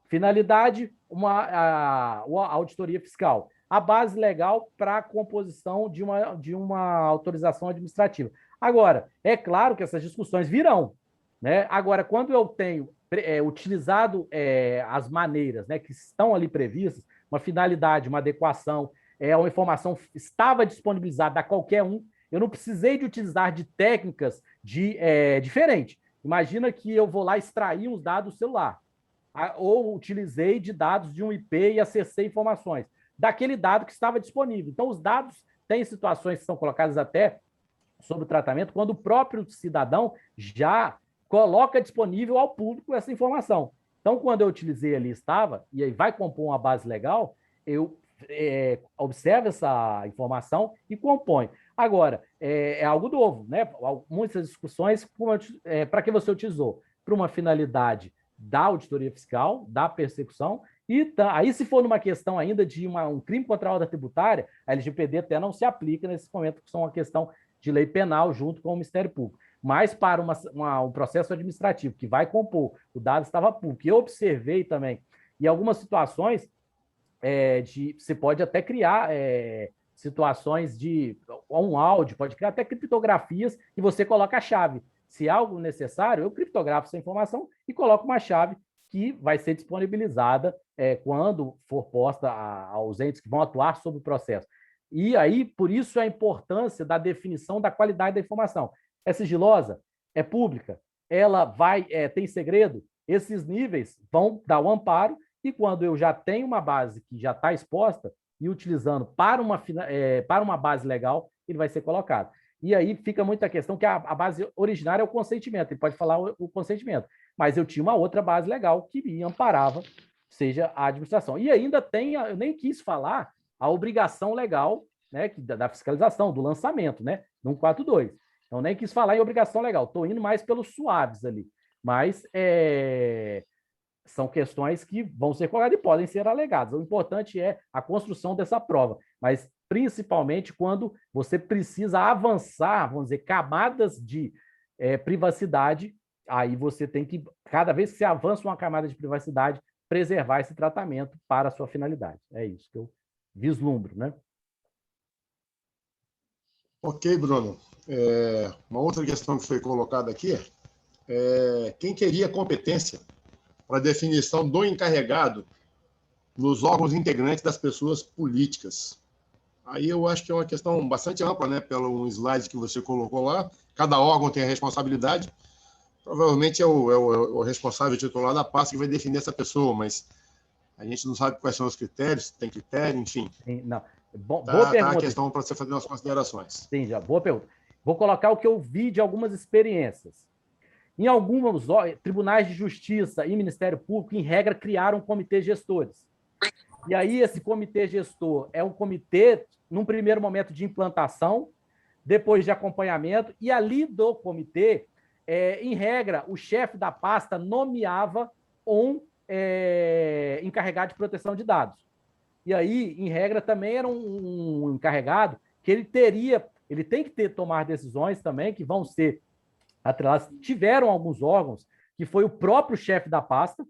Finalidade, a auditoria fiscal. A base legal para a composição de uma autorização administrativa. Agora, é claro que essas discussões virão. Né? Agora, quando eu tenho utilizado as maneiras, né, que estão ali previstas, uma finalidade, uma adequação, uma informação estava disponibilizada a qualquer um, eu não precisei de utilizar de técnicas diferentes. Imagina que eu vou lá extrair os dados do celular, ou utilizei de dados de um IP e acessei informações daquele dado que estava disponível. Então, os dados têm situações que são colocadas até sobre o tratamento, quando o próprio cidadão já coloca disponível ao público essa informação. Então, quando eu utilizei ali, e aí vai compor uma base legal, eu observo essa informação e compõe. Agora, é algo novo, né? Muitas discussões, para que você utilizou? Para uma finalidade da auditoria fiscal, da persecução, aí se for numa questão ainda de um crime contra a ordem tributária, a LGPD até não se aplica nesse momento, que são uma questão de lei penal junto com o Ministério Público. Mas para um processo administrativo que vai compor, o dado estava público. E eu observei também, em algumas situações, você pode até criar situações de um áudio, pode criar até criptografias e você coloca a chave. Se é algo necessário, eu criptografo essa informação e coloco uma chave que vai ser disponibilizada quando for posta aos entes que vão atuar sobre o processo. E aí, por isso, a importância da definição da qualidade da informação. É sigilosa? É pública? Ela tem segredo? Esses níveis vão dar o amparo e quando eu já tenho uma base que já está exposta e utilizando para uma base legal, ele vai ser colocado. E aí fica muita questão que a base originária é o consentimento, ele pode falar o consentimento, mas eu tinha uma outra base legal que me amparava, seja a administração. E ainda eu nem quis falar a obrigação legal, né, da fiscalização, do lançamento, né, no 142. Então, nem quis falar em obrigação legal, estou indo mais pelos suaves ali. Mas são questões que vão ser colocadas e podem ser alegadas. O importante é a construção dessa prova, mas principalmente quando você precisa avançar, vamos dizer, camadas de privacidade, aí você tem que, cada vez que você avança uma camada de privacidade, preservar esse tratamento para a sua finalidade. É isso que eu vislumbro, né? Ok, Bruno. Uma outra questão que foi colocada aqui é quem teria competência para a definição do encarregado nos órgãos integrantes das pessoas políticas. Aí eu acho que é uma questão bastante ampla, né? Pelo slide que você colocou lá. Cada órgão tem a responsabilidade. Provavelmente é o responsável titular da pasta que vai definir essa pessoa, mas a gente não sabe quais são os critérios, tem critério, enfim. Sim, não. Boa pergunta. Tá a questão para você fazer umas considerações. Sim, já, boa pergunta. Vou colocar o que eu vi de algumas experiências. Em alguns tribunais de justiça e Ministério Público, em regra, criaram comitês gestores. E aí, esse comitê gestor é um comitê, num primeiro momento, de implantação, depois de acompanhamento, e ali do comitê, em regra, o chefe da pasta nomeava um encarregado de proteção de dados. E aí, em regra, também era um encarregado que ele teria ele tem que tomar decisões também que vão ser atreladas. Tiveram alguns órgãos que foi o próprio chefe da pasta,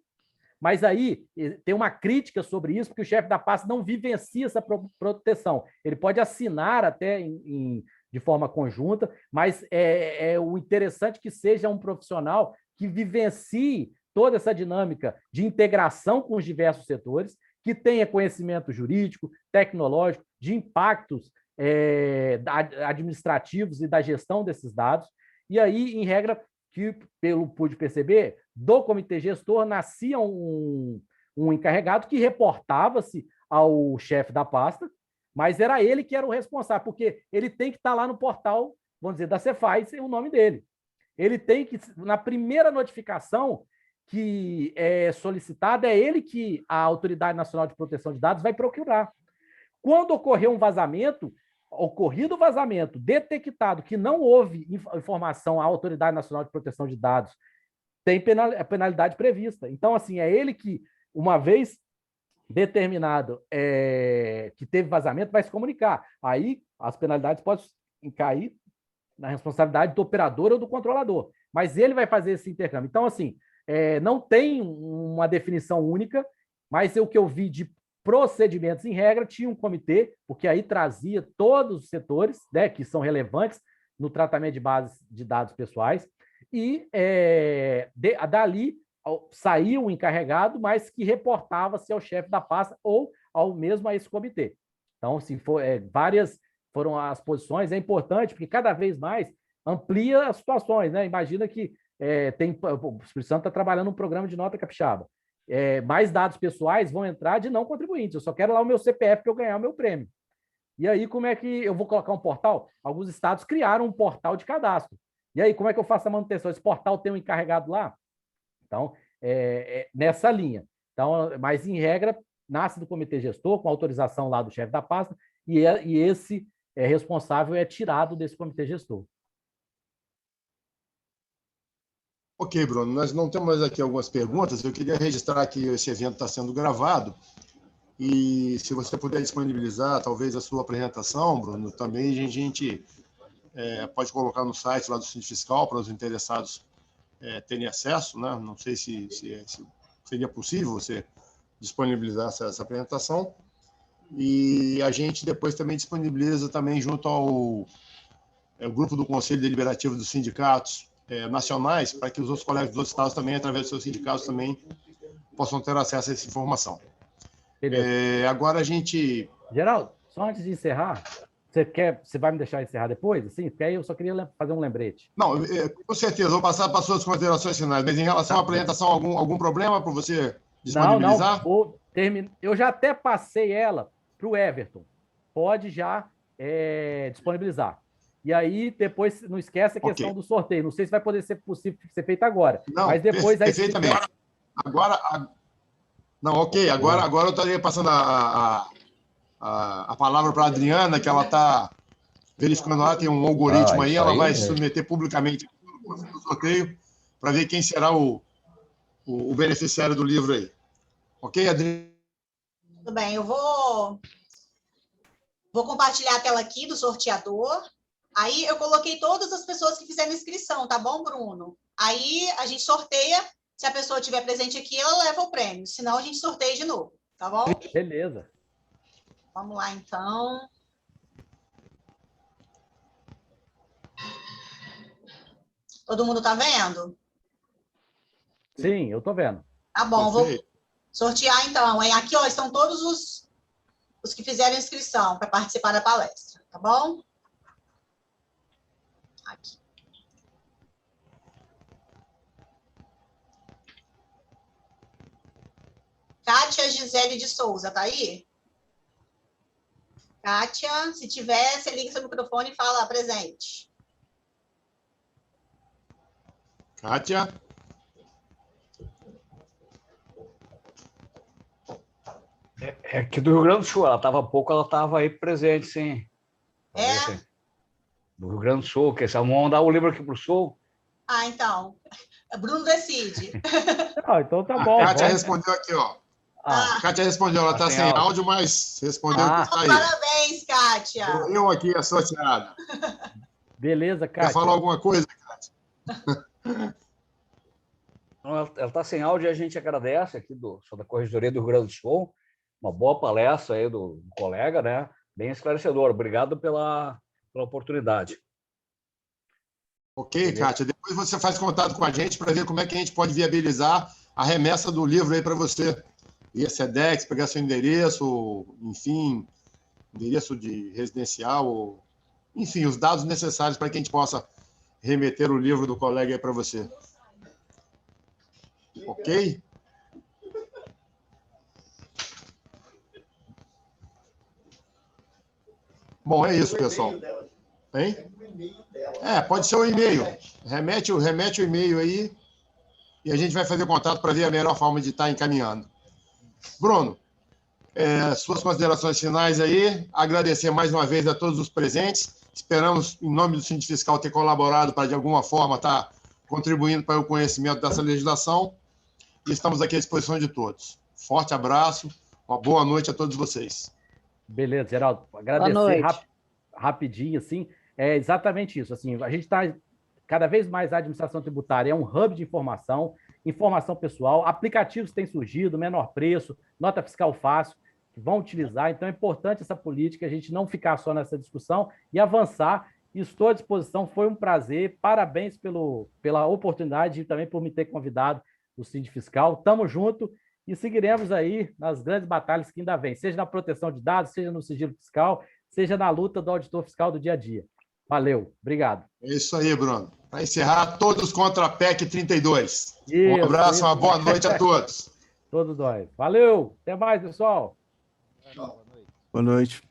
mas aí tem uma crítica sobre isso, porque o chefe da pasta não vivencia essa proteção. Ele pode assinar até de forma conjunta, mas o interessante que seja um profissional que vivencie toda essa dinâmica de integração com os diversos setores, que tenha conhecimento jurídico, tecnológico, de impactos administrativos e da gestão desses dados. E aí, em regra, que pelo pude perceber, do comitê gestor nascia um encarregado que reportava-se ao chefe da pasta, mas era ele que era o responsável, porque ele tem que estar lá no portal, vamos dizer, da Cefaz, o nome dele. Ele tem que, na primeira notificação que é solicitada, é ele que a Autoridade Nacional de Proteção de Dados vai procurar. Quando ocorreu um vazamento, ocorrido o vazamento, detectado que não houve informação à Autoridade Nacional de Proteção de Dados, tem penalidade prevista. Então, assim, é ele que, uma vez determinado que teve vazamento, vai se comunicar. Aí, as penalidades podem cair na responsabilidade do operador ou do controlador, mas ele vai fazer esse intercâmbio. Então, assim, não tem uma definição única, mas o que eu vi de procedimentos em regra, tinha um comitê, porque aí trazia todos os setores, né, que são relevantes no tratamento de bases de dados pessoais, e dali saía um encarregado, mas que reportava-se ao chefe da pasta ou ao mesmo a esse comitê. Então, assim, várias foram as posições, é importante, porque cada vez mais amplia as situações, né? Imagina que o Espírito Santo está trabalhando um programa de nota capixaba. Mais dados pessoais vão entrar de não contribuintes. Eu só quero lá o meu CPF para eu ganhar o meu prêmio. E aí, como é que eu vou colocar um portal? Alguns estados criaram um portal de cadastro. E aí, como é que eu faço a manutenção? Esse portal tem um encarregado lá? Então, nessa linha. Então, mas, em regra, nasce do comitê gestor, com autorização lá do chefe da pasta, e esse responsável é tirado desse comitê gestor. Ok, Bruno, nós não temos aqui algumas perguntas. Eu queria registrar que esse evento está sendo gravado e se você puder disponibilizar talvez a sua apresentação, Bruno, também a gente pode colocar no site lá do Sindicato Fiscal para os interessados terem acesso, né? Não sei se seria possível você disponibilizar essa apresentação e a gente depois também disponibiliza também junto ao grupo do Conselho Deliberativo dos Sindicatos nacionais, para que os outros colegas dos outros estados também, através dos seus sindicatos, também possam ter acesso a essa informação. Agora a gente... Geraldo, só antes de encerrar, você vai me deixar encerrar depois? Assim, porque aí eu só queria fazer um lembrete. Não, com certeza, vou passar para as suas considerações finais, mas em relação à apresentação, algum problema para você disponibilizar? Não, eu já até passei ela para o Everton. Pode já disponibilizar. E aí, depois, não esquece a questão do sorteio. Não sei se vai poder ser possível ser feito agora. Não, mas depois... perfeitamente. Agora eu estaria passando a palavra para a Adriana, que ela está verificando lá, tem um algoritmo aí, ela vai submeter publicamente o sorteio para ver quem será o beneficiário do livro aí. Ok, Adriana? Tudo bem, eu vou compartilhar a tela aqui do sorteador. Aí eu coloquei todas as pessoas que fizeram inscrição, tá bom, Bruno? Aí a gente sorteia, se a pessoa estiver presente aqui, ela leva o prêmio, senão a gente sorteia de novo, tá bom? Beleza. Vamos lá, então. Todo mundo tá vendo? Sim, eu tô vendo. Tá bom, vou sortear então. Aqui, ó, estão todos os que fizeram inscrição para participar da palestra, tá bom? Aqui. Kátia Gisele de Souza, tá aí? Kátia, se tiver, você liga seu microfone e fala presente. Kátia? É que do Rio Grande do Sul, ela estava aí presente, sim. Do Rio Grande do Sul, que vamos mandar o livro aqui para o Sul. Então. Bruno decide. Então tá bom. A Kátia respondeu aqui, ó. A Kátia respondeu, ela está sem áudio, mas respondeu que está aí. Parabéns, Kátia. Eu aqui associado. Beleza, Kátia. Quer falar alguma coisa, Kátia? Ela está sem áudio e a gente agradece aqui da Corregedoria do Rio Grande do Sul. Uma boa palestra aí do colega, né? Bem esclarecedor. Obrigado pela oportunidade. Ok, Kátia. Depois você faz contato com a gente para ver como é que a gente pode viabilizar a remessa do livro aí para você. Via SEDEX, pegar seu endereço, enfim, endereço de residencial, enfim, os dados necessários para que a gente possa remeter o livro do colega aí para você. Ok? Bom, é isso, pessoal. Hein? Pode ser o e-mail. Remete o e-mail aí e a gente vai fazer contato para ver a melhor forma de estar encaminhando. Bruno, suas considerações finais aí. Agradecer mais uma vez a todos os presentes. Esperamos, em nome do Síndico Fiscal, ter colaborado para, de alguma forma, estar contribuindo para o conhecimento dessa legislação. E estamos aqui à disposição de todos. Forte abraço, uma boa noite a todos vocês. Beleza, Geraldo. Agradecer rapidinho, assim, é exatamente isso. Assim, a gente está, cada vez mais a administração tributária é um hub de informação pessoal, aplicativos têm surgido, menor preço, nota fiscal fácil, que vão utilizar. Então, é importante essa política, a gente não ficar só nessa discussão e avançar. Estou à disposição, foi um prazer. Parabéns pela oportunidade e também por me ter convidado o Síndico Fiscal. Tamo junto e seguiremos aí nas grandes batalhas que ainda vêm, seja na proteção de dados, seja no sigilo fiscal, seja na luta do auditor fiscal do dia a dia. Valeu, obrigado. É isso aí, Bruno. Para encerrar, todos contra a PEC 32. Isso, um abraço, uma boa noite a todos. Todos nós. Valeu, até mais, pessoal. Boa noite.